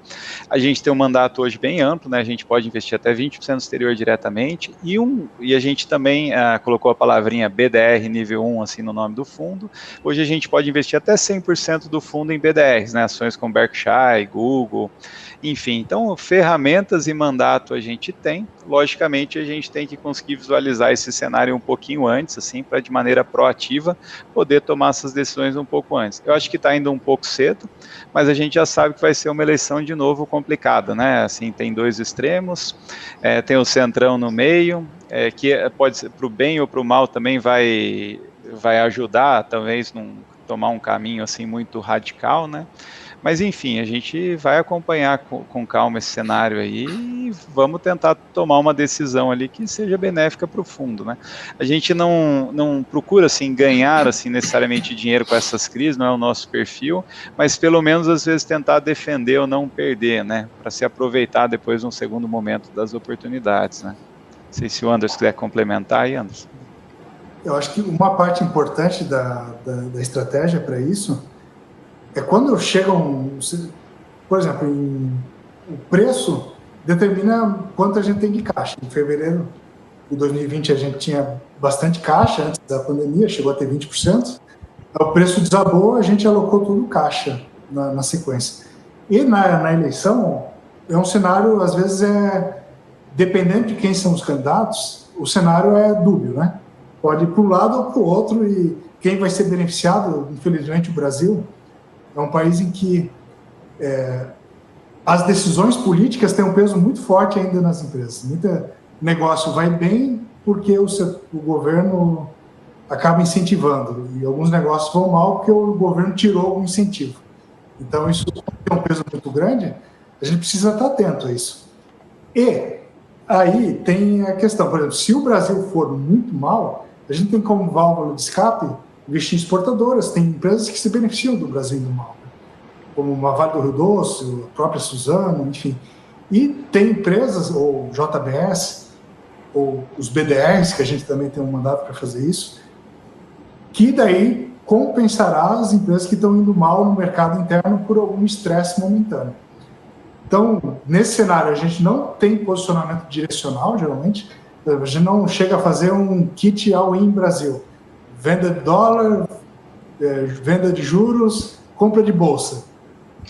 A gente tem um mandato hoje bem amplo, né? A gente pode investir até 20% no exterior diretamente, e a gente também colocou a palavrinha BDR nível 1, assim, no nome do fundo. Hoje a gente pode investir até 100% do fundo em BDRs, né? Ações como Berkshire, Google, enfim. Então, ferramentas e mandato a gente tem. Logicamente, a gente tem que conseguir visualizar esse cenário um pouquinho antes, assim, para de maneira proativa poder tomar essas decisões um pouco antes. Eu acho que está ainda um pouco cedo, mas a gente já sabe que vai ser uma eleição de novo complicada, né? Assim, tem dois extremos, tem o centrão no meio, que pode ser para o bem ou para o mal também vai ajudar, talvez não tomar um caminho assim muito radical, né? Mas enfim, a gente vai acompanhar com calma esse cenário aí e vamos tentar tomar uma decisão ali que seja benéfica para o fundo, né? A gente não procura assim ganhar assim necessariamente dinheiro com essas crises, não é o nosso perfil, mas pelo menos às vezes tentar defender ou não perder, né? Para se aproveitar depois num segundo momento das oportunidades, né? Não sei se o Anderson quiser complementar aí, Anderson. Eu acho que uma parte importante da estratégia para isso é quando chegam, por exemplo, o preço determina quanto a gente tem de caixa. Em fevereiro de 2020 a gente tinha bastante caixa antes da pandemia, chegou a ter 20%. O preço desabou, a gente alocou tudo caixa na sequência. E na eleição, é um cenário, às vezes, dependendo de quem são os candidatos, o cenário é dúbio, né? Pode ir para um lado ou para o outro, e quem vai ser beneficiado, infelizmente, o Brasil é um país em que as decisões políticas têm um peso muito forte ainda nas empresas. Muito negócio vai bem porque o governo acaba incentivando, e alguns negócios vão mal porque o governo tirou algum incentivo. Então, isso tem um peso muito grande, a gente precisa estar atento a isso. E aí tem a questão, por exemplo, se o Brasil for muito mal, a gente tem como válvula de escape investir em exportadoras, tem empresas que se beneficiam do Brasil indo mal, como a Vale do Rio Doce, a própria Suzano, enfim. E tem empresas, ou JBS, ou os BDRs, que a gente também tem um mandato para fazer isso, que daí compensará as empresas que estão indo mal no mercado interno por algum estresse momentâneo. Então, nesse cenário, a gente não tem posicionamento direcional, geralmente, a gente não chega a fazer um kit all-in Brasil. Venda de dólar, venda de juros, compra de bolsa.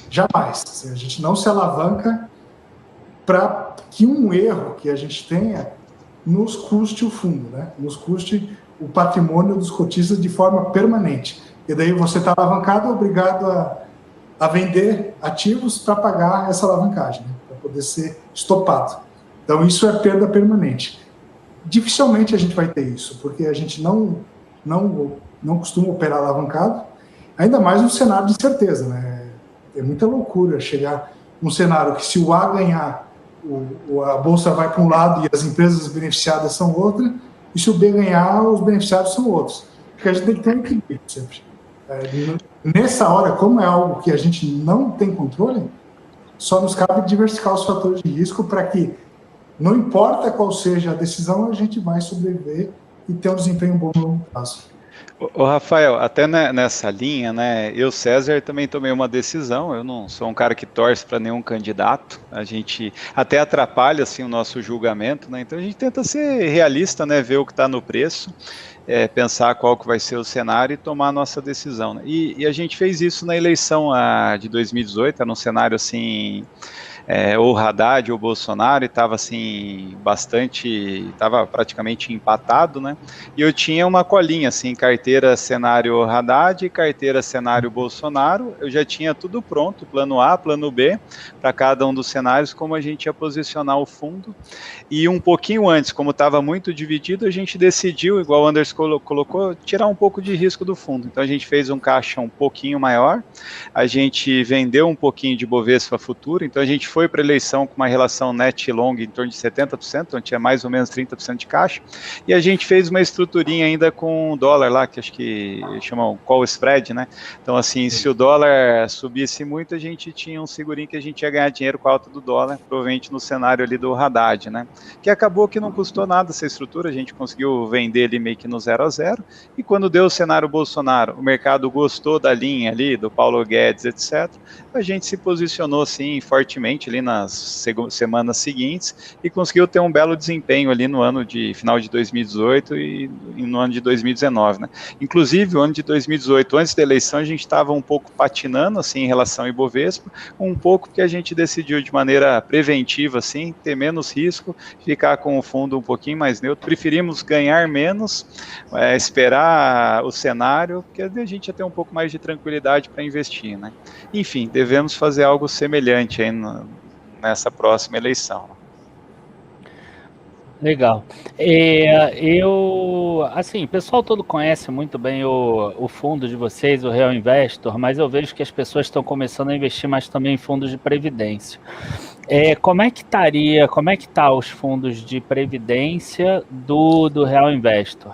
Jamais. Assim, a gente não se alavanca para que um erro que a gente tenha nos custe o fundo, né? Nos custe o patrimônio dos cotistas de forma permanente. E daí você está alavancado, obrigado a vender ativos para pagar essa alavancagem, né? Para poder ser estopado. Então, isso é perda permanente. Dificilmente a gente vai ter isso, porque a gente não costuma operar alavancado, ainda mais no cenário de incerteza, né? É muita loucura chegar num cenário que, se o A ganhar, a bolsa vai para um lado e as empresas beneficiadas são outra, e se o B ganhar, os beneficiados são outros. Porque a gente tem que ter um equilíbrio sempre. Nessa hora, como é algo que a gente não tem controle, só nos cabe diversificar os fatores de risco para que, não importa qual seja a decisão, a gente vai sobreviver e ter um desempenho bom no longo prazo. Ô Rafael, até nessa linha, né, eu, César, também tomei uma decisão. Eu não sou um cara que torce para nenhum candidato, a gente até atrapalha assim o nosso julgamento, né, então a gente tenta ser realista, né, ver o que está no preço, pensar qual que vai ser o cenário e tomar a nossa decisão, né? E a gente fez isso na eleição de 2018, era um cenário assim, ou Haddad ou Bolsonaro, e estava assim, estava praticamente empatado, né? E eu tinha uma colinha, assim, carteira cenário Haddad, carteira cenário Bolsonaro, eu já tinha tudo pronto, plano A, plano B, para cada um dos cenários, como a gente ia posicionar o fundo, e um pouquinho antes, como estava muito dividido, a gente decidiu, igual o Anderson colocou, tirar um pouco de risco do fundo, então a gente fez um caixa um pouquinho maior, a gente vendeu um pouquinho de Bovespa futuro, então a gente foi para a eleição com uma relação net e long em torno de 70%, então tinha mais ou menos 30% de caixa, e a gente fez uma estruturinha ainda com dólar lá, que acho que chamam call spread, né? Então, assim, se o dólar subisse muito, a gente tinha um segurinho que a gente ia ganhar dinheiro com a alta do dólar, provavelmente no cenário ali do Haddad, né? Que acabou que não custou nada essa estrutura, a gente conseguiu vender ele meio que no 0 a 0, e quando deu o cenário Bolsonaro, o mercado gostou da linha ali, do Paulo Guedes, etc., a gente se posicionou, assim, fortemente ali nas semanas seguintes e conseguiu ter um belo desempenho ali no final de 2018 e no ano de 2019, né? Inclusive, o ano de 2018, antes da eleição, a gente estava um pouco patinando, assim, em relação ao Ibovespa, um pouco porque a gente decidiu de maneira preventiva, assim, ter menos risco, ficar com o fundo um pouquinho mais neutro, preferimos ganhar menos, esperar o cenário, porque a gente ia ter um pouco mais de tranquilidade para investir, né? Enfim, devemos fazer algo semelhante aí nessa próxima eleição. Legal. Assim, o pessoal todo conhece muito bem o fundo de vocês, o Real Investor, mas eu vejo que as pessoas estão começando a investir mais também em fundos de previdência. Como é que tá os fundos de previdência do Real Investor?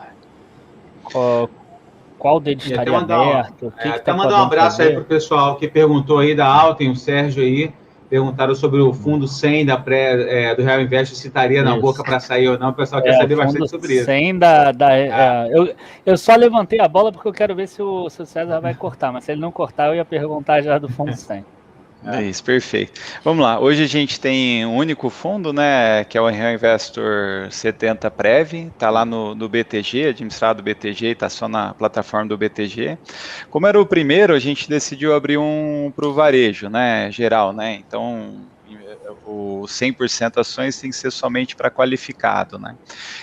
Qual deles E até estaria aberto? O que até tá mandar um podendo abraço aí fazer? para o pessoal que perguntou aí da Alten, o Sérgio aí, perguntaram sobre o fundo 100 do Real Invest, se estaria na boca Isso. para sair ou não. O pessoal quer O saber fundo bastante sobre isso. 100 eu só levantei a bola porque eu quero ver se o César vai cortar, mas se ele não cortar, eu ia perguntar já do fundo 100. É isso, perfeito. Vamos lá, hoje a gente tem um único fundo, né, que é o Real Investor 70 Prev, está lá no BTG, administrado do BTG, está só na plataforma do BTG. Como era o primeiro, a gente decidiu abrir um para o varejo, né, geral, né, então o 100% ações tem que ser somente para qualificado, né.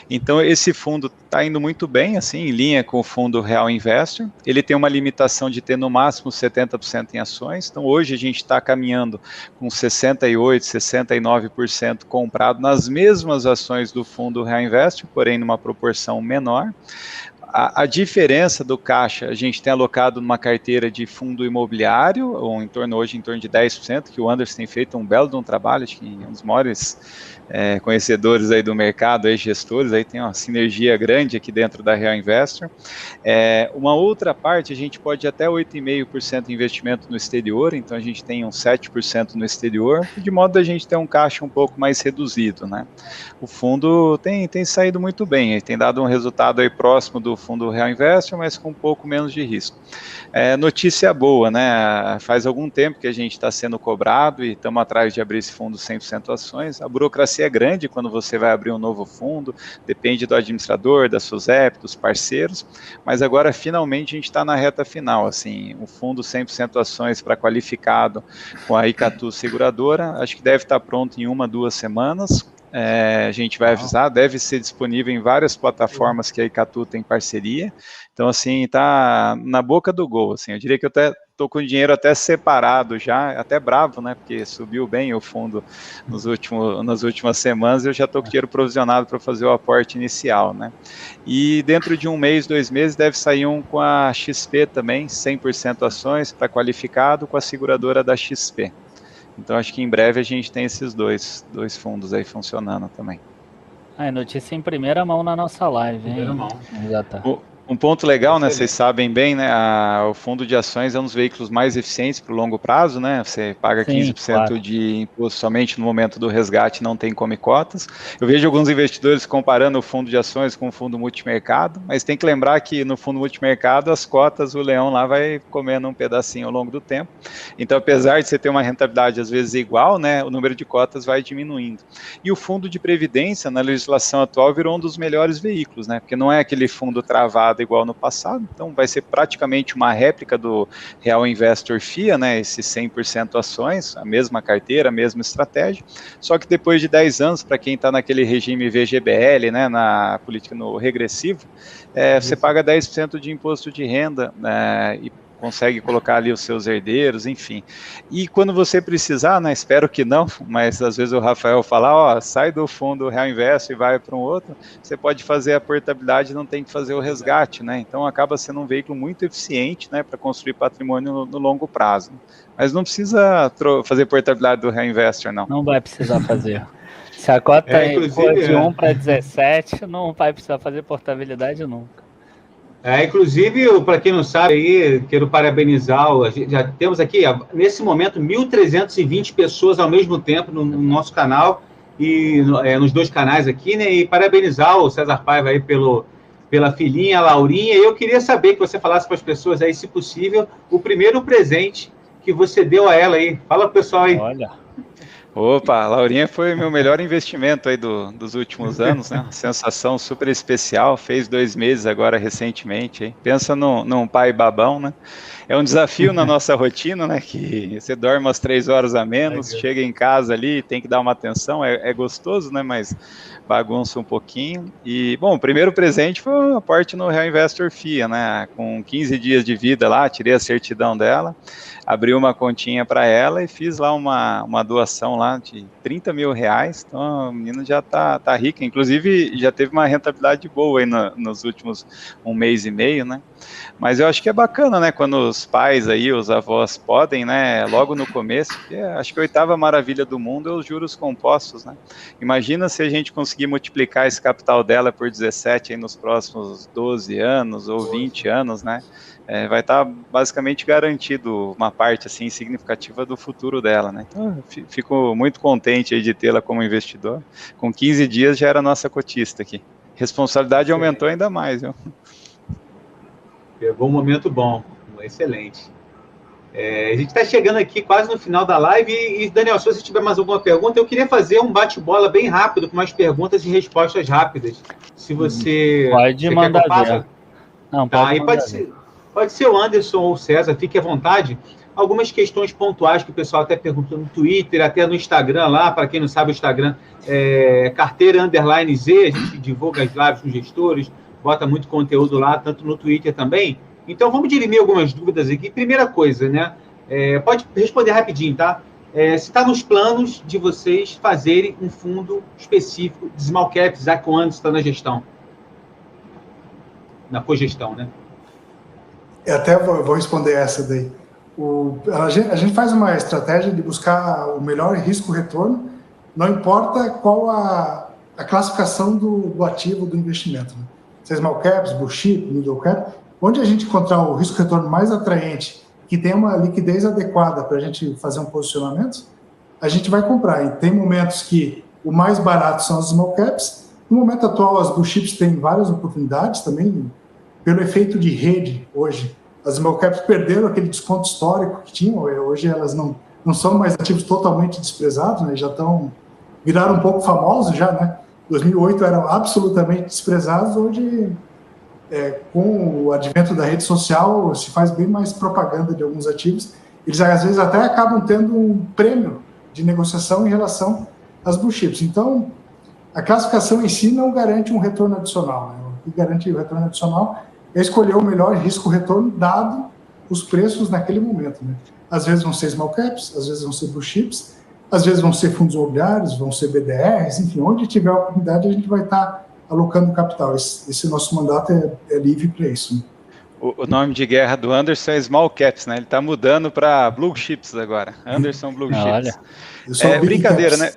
Então esse fundo está indo muito bem, assim, em linha com o fundo Real Investor. Ele tem uma limitação de ter no máximo 70% em ações. Então hoje a gente está caminhando com 68%, 69% comprado nas mesmas ações do fundo Real Investor, porém numa proporção menor. A diferença do caixa, a gente tem alocado numa carteira de fundo imobiliário, ou hoje em torno de 10%, que o Anderson tem feito um belo de um trabalho, acho que um dos maiores conhecedores aí do mercado, aí, gestores, aí tem uma sinergia grande aqui dentro da Real Investor. Uma outra parte, a gente pode ir até 8,5% de investimento no exterior, então a gente tem uns 7% no exterior, de modo a gente ter um caixa um pouco mais reduzido, né? O fundo tem saído muito bem, ele tem dado um resultado aí próximo do fundo Real Investor, mas com um pouco menos de risco. Notícia boa, né? Faz algum tempo que a gente está sendo cobrado e estamos atrás de abrir esse fundo 100% ações. A burocracia é grande quando você vai abrir um novo fundo, depende do administrador, da SUSEP, dos parceiros, mas agora finalmente a gente está na reta final, assim, o fundo 100% ações para qualificado com a Icatu Seguradora, acho que deve estar pronto em 1, 2 semanas. A gente vai avisar, deve ser disponível em várias plataformas que a Icatu tem parceria, então assim, tá na boca do gol, assim, eu diria que eu até estou com o dinheiro até separado já, até bravo, né, porque subiu bem o fundo nas últimas semanas, eu já estou com o dinheiro provisionado para fazer o aporte inicial, né, e dentro de 1 mês, 2 meses, deve sair um com a XP também, 100% ações para qualificado com a seguradora da XP. Então, acho que em breve a gente tem esses dois fundos aí funcionando também. Notícia em primeira mão na nossa live, hein? Primeira mão. Exato. Um ponto legal, né? Vocês sabem bem, né? O fundo de ações é um dos veículos mais eficientes para o longo prazo, né? Você paga 15% claro, de imposto somente no momento do resgate, não tem come cotas. Eu vejo alguns investidores comparando o fundo de ações com o fundo multimercado, mas tem que lembrar que no fundo multimercado as cotas, o leão lá vai comendo um pedacinho ao longo do tempo. Então, apesar de você ter uma rentabilidade às vezes igual, né? O número de cotas vai diminuindo. E o fundo de previdência, na legislação atual, virou um dos melhores veículos, né? Porque não é aquele fundo travado igual no passado, então vai ser praticamente uma réplica do Real Investor FIA, né, esses 100% ações, a mesma carteira, a mesma estratégia, só que depois de 10 anos, para quem está naquele regime VGBL, né, na política no regressivo, você paga 10% de imposto de renda, e consegue colocar ali os seus herdeiros, enfim. E quando você precisar, né, espero que não, mas às vezes o Rafael fala, sai do fundo Real Invest e vai para um outro, você pode fazer a portabilidade e não tem que fazer o resgate, né? Então acaba sendo um veículo muito eficiente, né, para construir patrimônio no longo prazo. Mas não precisa fazer portabilidade do Real Investor, não. Não vai precisar fazer. Se a cota for de 1 para 17, não vai precisar fazer portabilidade nunca. Inclusive, para quem não sabe aí, quero parabenizar, já temos aqui, nesse momento, 1.320 pessoas ao mesmo tempo no nosso canal, e nos 2 canais aqui, né, e parabenizar o César Paiva aí pela filhinha, a Laurinha, e eu queria saber que você falasse para as pessoas aí, se possível, o primeiro presente que você deu a ela aí. Fala pro pessoal aí. Olha... Opa, a Laurinha foi meu melhor investimento aí dos últimos anos, né? Sensação super especial, fez 2 meses agora recentemente, hein? Pensa num pai babão, né? É um desafio na nossa rotina, né? Que você dorme umas 3 horas a menos, chega em casa ali, tem que dar uma atenção, é gostoso, né? Mas bagunça um pouquinho. E, bom, o primeiro presente foi um aporte no Real Investor FIA, né? Com 15 dias de vida lá, tirei a certidão dela, abri uma continha para ela e fiz lá uma doação lá lá de 30 mil reais, então a menina já tá rica, inclusive já teve uma rentabilidade boa aí nos últimos 1 mês e meio, né? Mas eu acho que é bacana, né, quando os pais aí, os avós podem, né, logo no começo, porque acho que a oitava maravilha do mundo é os juros compostos, né? Imagina se a gente conseguir multiplicar esse capital dela por 17 aí nos próximos 12 anos ou 20 anos, né? Vai estar basicamente garantido uma parte assim significativa do futuro dela, né? Então, eu fico muito contente aí de tê-la como investidor. Com 15 dias já era nossa cotista aqui. Responsabilidade aumentou ainda mais, viu? Pegou um momento bom, excelente. A gente está chegando aqui quase no final da live e, Daniel, se você tiver mais alguma pergunta, eu queria fazer um bate-bola bem rápido, com umas perguntas e respostas rápidas. Se você... Pode você mandar quer que eu faça? Não, pode mandar pode ser o Anderson ou o César, fique à vontade. Algumas questões pontuais que o pessoal até perguntou no Twitter, até no Instagram lá, para quem não sabe, o Instagram é carteira_Z, a gente divulga as lives com gestores, bota muito conteúdo lá, tanto no Twitter também. Então, vamos dirimir algumas dúvidas aqui. Primeira coisa, né? Pode responder rapidinho, tá? Se está nos planos de vocês fazerem um fundo específico de small caps, já que o Anderson está na gestão. Na cogestão, né? Eu até vou responder essa daí. A gente faz uma estratégia de buscar o melhor risco-retorno, não importa qual a classificação do ativo, do investimento. Né? Se é small caps, blue chip, middle cap, onde a gente encontrar o risco-retorno mais atraente, que tem uma liquidez adequada para a gente fazer um posicionamento, a gente vai comprar. E tem momentos que o mais barato são os small caps. No momento atual, as blue chips têm várias oportunidades também, pelo efeito de rede hoje. As small caps perderam aquele desconto histórico que tinham, hoje elas não são mais ativos totalmente desprezados, né? Viraram um pouco famosos já, né? 2008 eram absolutamente desprezados, hoje, com o advento da rede social, se faz bem mais propaganda de alguns ativos, eles às vezes até acabam tendo um prêmio de negociação em relação às blue chips. Então, a classificação em si não garante um retorno adicional, né? O que garante o retorno adicional é escolher o melhor risco-retorno dado os preços naquele momento. Né? Às vezes vão ser small caps, às vezes vão ser blue chips, às vezes vão ser fundos imobiliários, vão ser BDRs, enfim, onde tiver a oportunidade a gente vai estar alocando capital. Esse nosso mandato é livre para isso. Né? O nome de guerra do Anderson é Small Caps, né? Ele está mudando para Blue Chips agora. Anderson Blue Chips. Olha. Brincadeira, né?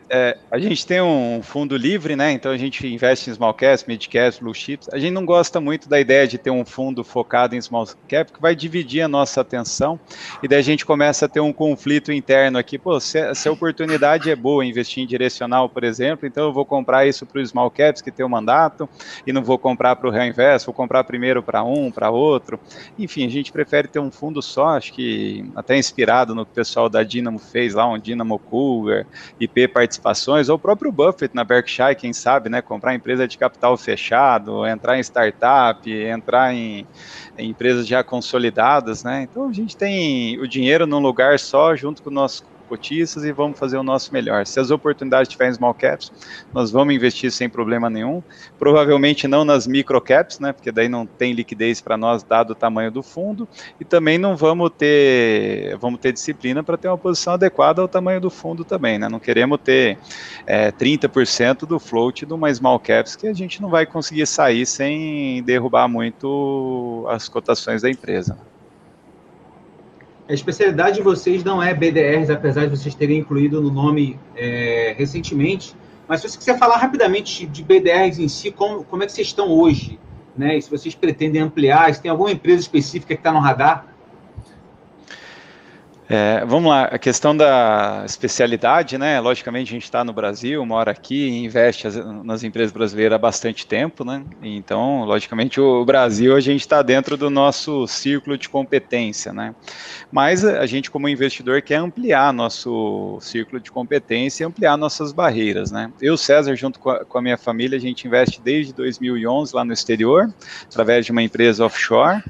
A gente tem um fundo livre, né? Então a gente investe em small caps, mid caps, blue chips. A gente não gosta muito da ideia de ter um fundo focado em small cap, que vai dividir a nossa atenção e daí a gente começa a ter um conflito interno aqui. Pô, se a oportunidade é boa, investir em direcional, por exemplo, então eu vou comprar isso para os small caps que tem o mandato e não vou comprar para o Real Invest, vou comprar primeiro para um, para outro. Enfim, a gente prefere ter um fundo só, acho que até inspirado no que o pessoal da Dynamo fez lá, um Dynamo Cool, IP Participações, ou o próprio Buffett na Berkshire, quem sabe, né, comprar empresa de capital fechado, entrar em startup, entrar em empresas já consolidadas, né, então a gente tem o dinheiro num lugar só, junto com o nosso cotistas e vamos fazer o nosso melhor. Se as oportunidades estiverem em small caps, nós vamos investir sem problema nenhum, provavelmente não nas micro caps, né, porque daí não tem liquidez para nós, dado o tamanho do fundo, e também não vamos ter disciplina para ter uma posição adequada ao tamanho do fundo também, né, não queremos ter 30% do float de uma small caps, que a gente não vai conseguir sair sem derrubar muito as cotações da empresa. A especialidade de vocês não é BDRs, apesar de vocês terem incluído no nome recentemente, mas se você quiser falar rapidamente de BDRs em si, como é que vocês estão hoje, né? E se vocês pretendem ampliar, se tem alguma empresa específica que está no radar? Vamos lá, a questão da especialidade, né? Logicamente a gente está no Brasil, mora aqui, investe nas empresas brasileiras há bastante tempo, né? Então, logicamente, o Brasil a gente está dentro do nosso círculo de competência, né? Mas a gente, como investidor, quer ampliar nosso círculo de competência e ampliar nossas barreiras, né? Eu, César, junto com a minha família, a gente investe desde 2011 lá no exterior, através de uma empresa offshore,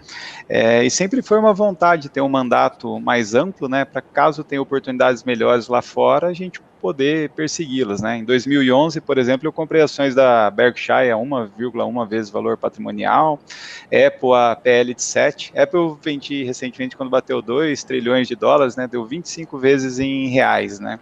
e sempre foi uma vontade de ter um mandato mais amplo, né, para caso tenha oportunidades melhores lá fora, a gente poder persegui-las, né? Em 2011, por exemplo, eu comprei ações da Berkshire a 1,1 vezes valor patrimonial, Apple a PL de 7. Apple eu vendi recentemente quando bateu 2 trilhões de dólares, né? Deu 25 vezes em reais, né?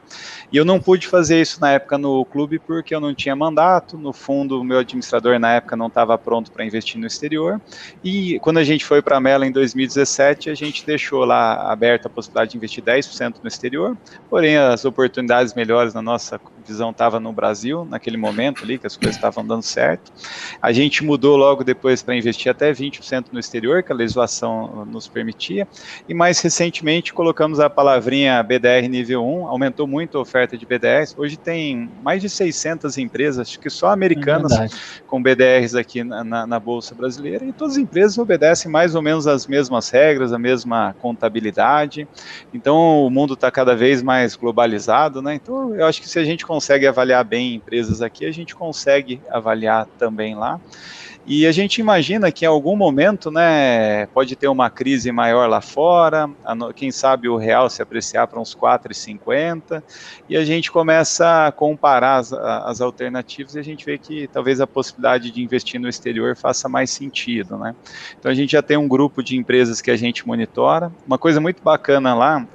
E eu não pude fazer isso na época no clube porque eu não tinha mandato, no fundo o meu administrador na época não estava pronto para investir no exterior, e quando a gente foi para a Mela em 2017, a gente deixou lá aberta a possibilidade de investir 10% no exterior, porém as oportunidades melhores na nossa visão estavam no Brasil, naquele momento ali, que as coisas estavam dando certo. A gente mudou logo depois para investir até 20% no exterior, que a legislação nos permitia, e mais recentemente colocamos a palavrinha BDR nível 1, aumentou muito a oferta de BDRs, hoje tem mais de 600 empresas, acho que só americanas, com BDRs aqui na Bolsa Brasileira, e todas as empresas obedecem mais ou menos as mesmas regras, a mesma contabilidade, então o mundo está cada vez mais globalizado, né? Então eu acho que se a gente consegue avaliar bem empresas aqui, a gente consegue avaliar também lá. E a gente imagina que em algum momento, né, pode ter uma crise maior lá fora, quem sabe o real se apreciar para uns 4,50, e a gente começa a comparar as alternativas e a gente vê que talvez a possibilidade de investir no exterior faça mais sentido, né? Então a gente já tem um grupo de empresas que a gente monitora. Uma coisa muito bacana lá,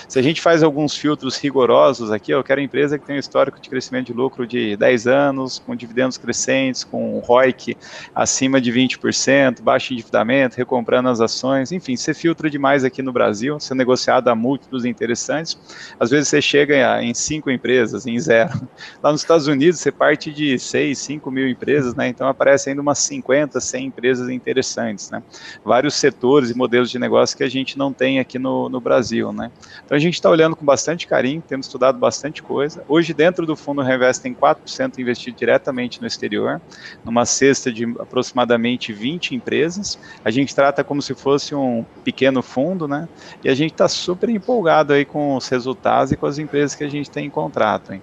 se a gente faz alguns filtros rigorosos aqui, eu quero empresa que tem um histórico de crescimento de lucro de 10 anos, com dividendos crescentes, com ROIC acima de 20%, baixo endividamento, recomprando as ações, enfim, você filtra demais aqui no Brasil, você negociado a múltiplos interessantes, às vezes você chega em 5 empresas, em 0. Lá nos Estados Unidos você parte de 6, 5 mil empresas, né? Então aparece ainda umas 50, 100 empresas interessantes, né? Vários setores e modelos de negócio que a gente não tem aqui no Brasil, né? Então a gente está olhando com bastante carinho, temos estudado bastante coisa. Hoje dentro do fundo Reinvest tem 4% investido diretamente no exterior, numa cesta de aproximadamente 20 empresas, a gente trata como se fosse um pequeno fundo, né, e a gente está super empolgado aí com os resultados e com as empresas que a gente tem em contrato, hein.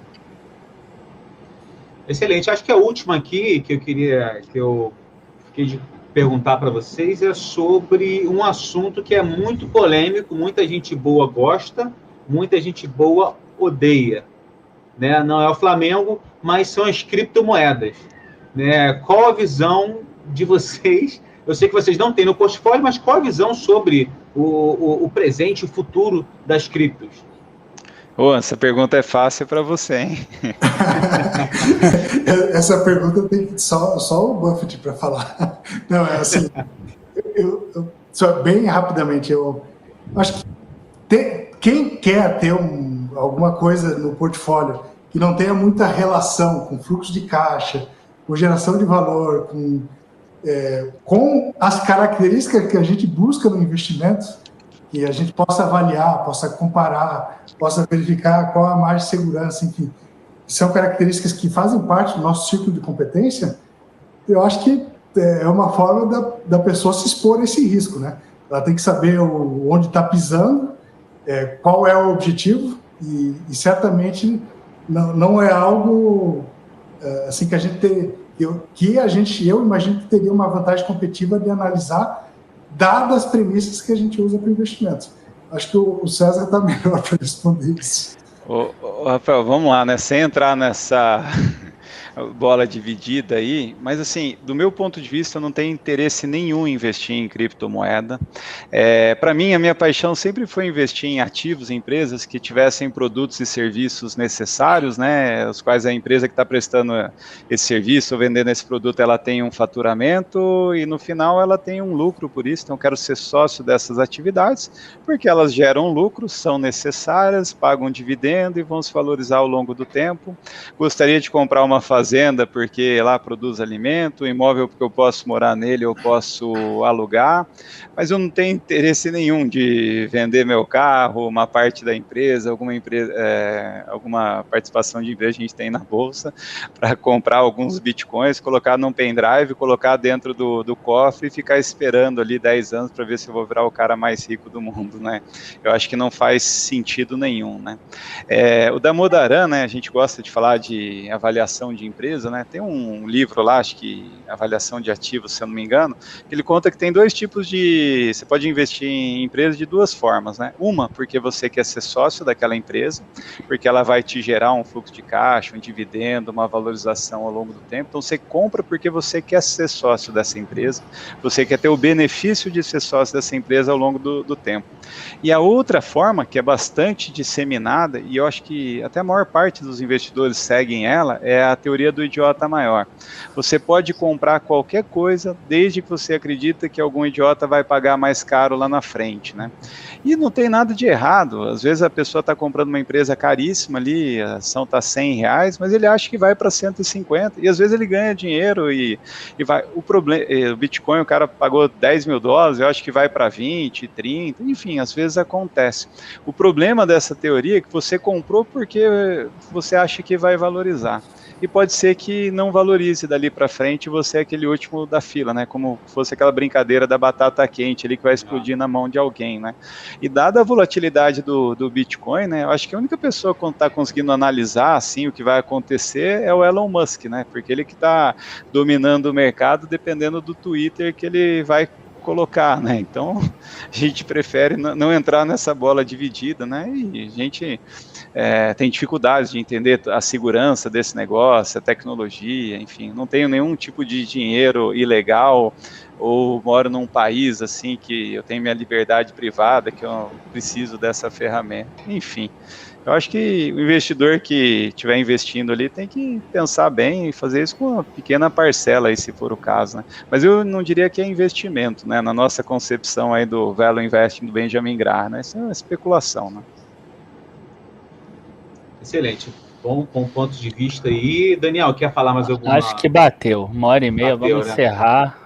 Excelente, acho que a última aqui que eu fiquei de perguntar para vocês é sobre um assunto que é muito polêmico, muita gente boa gosta, muita gente boa odeia, né? Não é o Flamengo, mas são as criptomoedas. Né? Qual a visão de vocês? Eu sei que vocês não têm no portfólio, mas qual a visão sobre o presente e o futuro das criptos? Essa pergunta é fácil para você, hein? Essa pergunta tem só o Buffett para falar. Não, é assim, só bem rapidamente, eu acho que quem quer ter alguma coisa no portfólio que não tenha muita relação com fluxo de caixa, com geração de valor, com as características que a gente busca no investimento, que a gente possa avaliar, possa comparar, possa verificar qual a margem de segurança, enfim, são características que fazem parte do nosso ciclo de competência. Eu acho que é uma forma da pessoa se expor a esse risco, né? Ela tem que saber onde está pisando, qual é o objetivo, e certamente não é algo assim que a gente eu imagino que teria uma vantagem competitiva de analisar, dadas as premissas que a gente usa para investimento. Acho que o César está melhor para responder isso. Rafael, vamos lá, né? Sem entrar nessa bola dividida aí, mas assim, do meu ponto de vista, eu não tenho interesse nenhum em investir em criptomoeda. Para mim, a minha paixão sempre foi investir em ativos, em empresas que tivessem produtos e serviços necessários, né, os quais a empresa que está prestando esse serviço ou vendendo esse produto, ela tem um faturamento e no final ela tem um lucro por isso, então eu quero ser sócio dessas atividades, porque elas geram lucro, são necessárias, pagam dividendo e vão se valorizar ao longo do tempo. Gostaria de comprar uma fazenda porque lá produz alimento, imóvel porque eu posso morar nele, eu posso alugar, mas eu não tenho interesse nenhum de vender meu carro, uma parte da empresa, alguma participação de empresa que a gente tem na bolsa, para comprar alguns bitcoins, colocar num pendrive, colocar dentro do cofre e ficar esperando ali 10 anos para ver se eu vou virar o cara mais rico do mundo, né? Eu acho que não faz sentido nenhum, né? O Damodaran, né, a gente gosta de falar de avaliação de empresa, né? Tem um livro lá, acho que Avaliação de Ativos, se eu não me engano, que ele conta que tem 2 tipos de... Você pode investir em empresas de 2 formas, né? Uma, porque você quer ser sócio daquela empresa, porque ela vai te gerar um fluxo de caixa, um dividendo, uma valorização ao longo do tempo. Então, você compra porque você quer ser sócio dessa empresa, você quer ter o benefício de ser sócio dessa empresa ao longo do tempo. E a outra forma, que é bastante disseminada, e eu acho que até a maior parte dos investidores seguem ela, é a teoria do idiota maior. Você pode comprar qualquer coisa, desde que você acredita que algum idiota vai pagar mais caro lá na frente, né? E não tem nada de errado. Às vezes a pessoa está comprando uma empresa caríssima ali, a ação está R$100, mas ele acha que vai para 150, e às vezes ele ganha dinheiro e vai. O Bitcoin, o cara pagou $10 mil, eu acho que vai para 20, 30, enfim, às vezes acontece. O problema dessa teoria é que você comprou porque você acha que vai valorizar. E pode ser que não valorize dali para frente, você é aquele último da fila, né? Como fosse aquela brincadeira da batata quente ali que vai explodir na mão de alguém, né? E dada a volatilidade do Bitcoin, né? Eu acho que a única pessoa que está conseguindo analisar assim o que vai acontecer é o Elon Musk, né? Porque ele que está dominando o mercado dependendo do Twitter que ele vai colocar, né? Então a gente prefere não entrar nessa bola dividida, né? E a gente tem dificuldades de entender a segurança desse negócio, a tecnologia, enfim, não tenho nenhum tipo de dinheiro ilegal ou moro num país assim que eu tenho minha liberdade privada, que eu preciso dessa ferramenta, enfim. Eu acho que o investidor que estiver investindo ali tem que pensar bem e fazer isso com uma pequena parcela, aí, se for o caso, né? Mas eu não diria que é investimento, né? Na nossa concepção aí do Value Investing do Benjamin Graham, né? Isso é uma especulação, né? Excelente. Bom ponto de vista aí. Daniel, quer falar mais alguma? Acho que bateu. 1h30, vamos encerrar.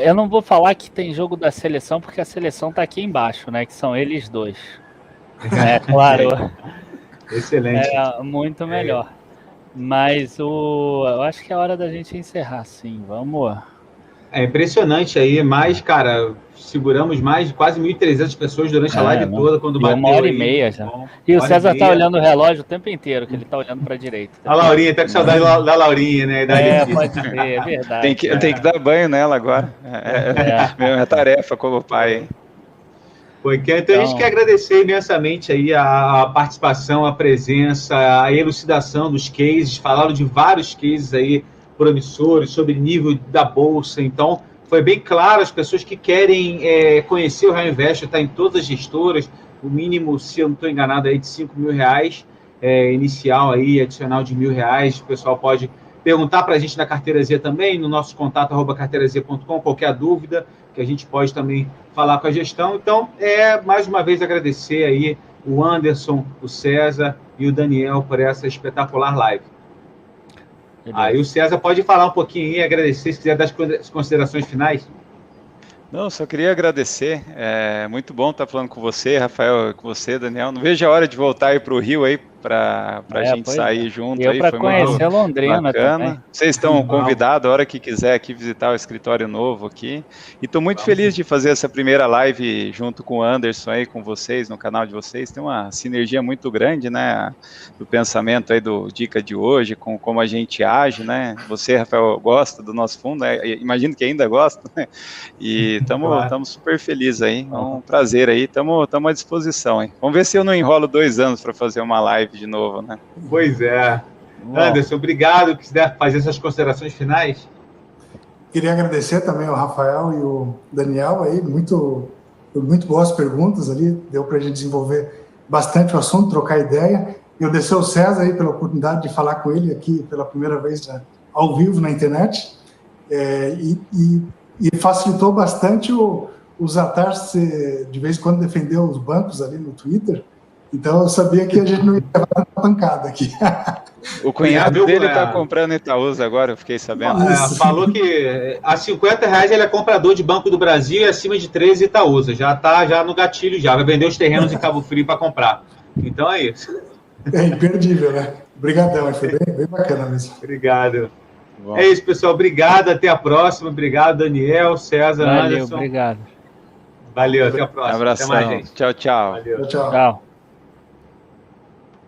Eu não vou falar que tem jogo da seleção, porque a seleção está aqui embaixo, né? Que são eles 2. Claro. Excelente. Muito melhor. Mas eu acho que é hora da gente encerrar, sim. Vamos. É impressionante aí, mas, cara, seguramos mais de quase 1.300 pessoas durante a live toda, quando bateu. 1h30 já. E o César tá olhando o relógio o tempo inteiro, que ele tá olhando pra direita. A Laurinha, tá com saudade da Laurinha, né? Pode ser, é verdade. Tem que dar banho nela agora. É tarefa como pai. Então a gente quer agradecer imensamente aí a participação, a presença, a elucidação dos cases, falaram de vários cases aí promissores, sobre nível da Bolsa, então foi bem claro, as pessoas que querem conhecer o Real Investor, está em todas as gestoras, o mínimo, se eu não estou enganado, aí de R$5 mil, inicial aí, adicional de R$1.000, o pessoal pode perguntar para a gente na Carteira Z também, no nosso contato @carteiraz.com, qualquer dúvida, que a gente pode também falar com a gestão. Então, mais uma vez agradecer aí o Anderson, o César e o Daniel por essa espetacular live. Aí o César pode falar um pouquinho e agradecer, se quiser dar as considerações finais. Não, só queria agradecer, é muito bom estar falando com você, Rafael, com você, Daniel. Não vejo a hora de voltar aí para o Rio aí, para a gente sair junto. Eu para conhecer Londrina bacana. Também. Vocês estão convidados a hora que quiser aqui visitar o escritório novo aqui. E estou muito feliz de fazer essa primeira live junto com o Anderson aí, com vocês, no canal de vocês. Tem uma sinergia muito grande, né, do pensamento aí do Dica de hoje, com como a gente age, né. Você, Rafael, gosta do nosso fundo, né? Imagino que ainda gosta, né? E estamos super felizes aí, é um prazer aí, estamos à disposição aí. Vamos ver se eu não enrolo 2 anos para fazer uma live de novo, né? Pois é. Anderson, obrigado. Quiser fazer essas considerações finais? Queria agradecer também ao Rafael e o Daniel aí, muito boas perguntas ali, deu para a gente desenvolver bastante o assunto, trocar ideia. Eu agradecer ao César aí pela oportunidade de falar com ele aqui pela primeira vez ao vivo na internet, e facilitou bastante os ataques de vez em quando defender os bancos ali no Twitter. Então eu sabia que a gente não ia levar uma pancada aqui. O cunhado dele está comprando Itaúsa agora, eu fiquei sabendo. Falou que a R$50 ele é comprador de Banco do Brasil e acima de 13 Itaúsa. Já está no gatilho, já vai vender os terrenos em Cabo Frio para comprar. Então é isso. É imperdível, né? Obrigadão, foi bem bacana mesmo. Obrigado. Bom. É isso, pessoal. Obrigado, até a próxima. Obrigado, Daniel, César, Anderson. Obrigado. Valeu, até a próxima. Abração. Até mais, gente. Tchau, tchau. Valeu. Tchau.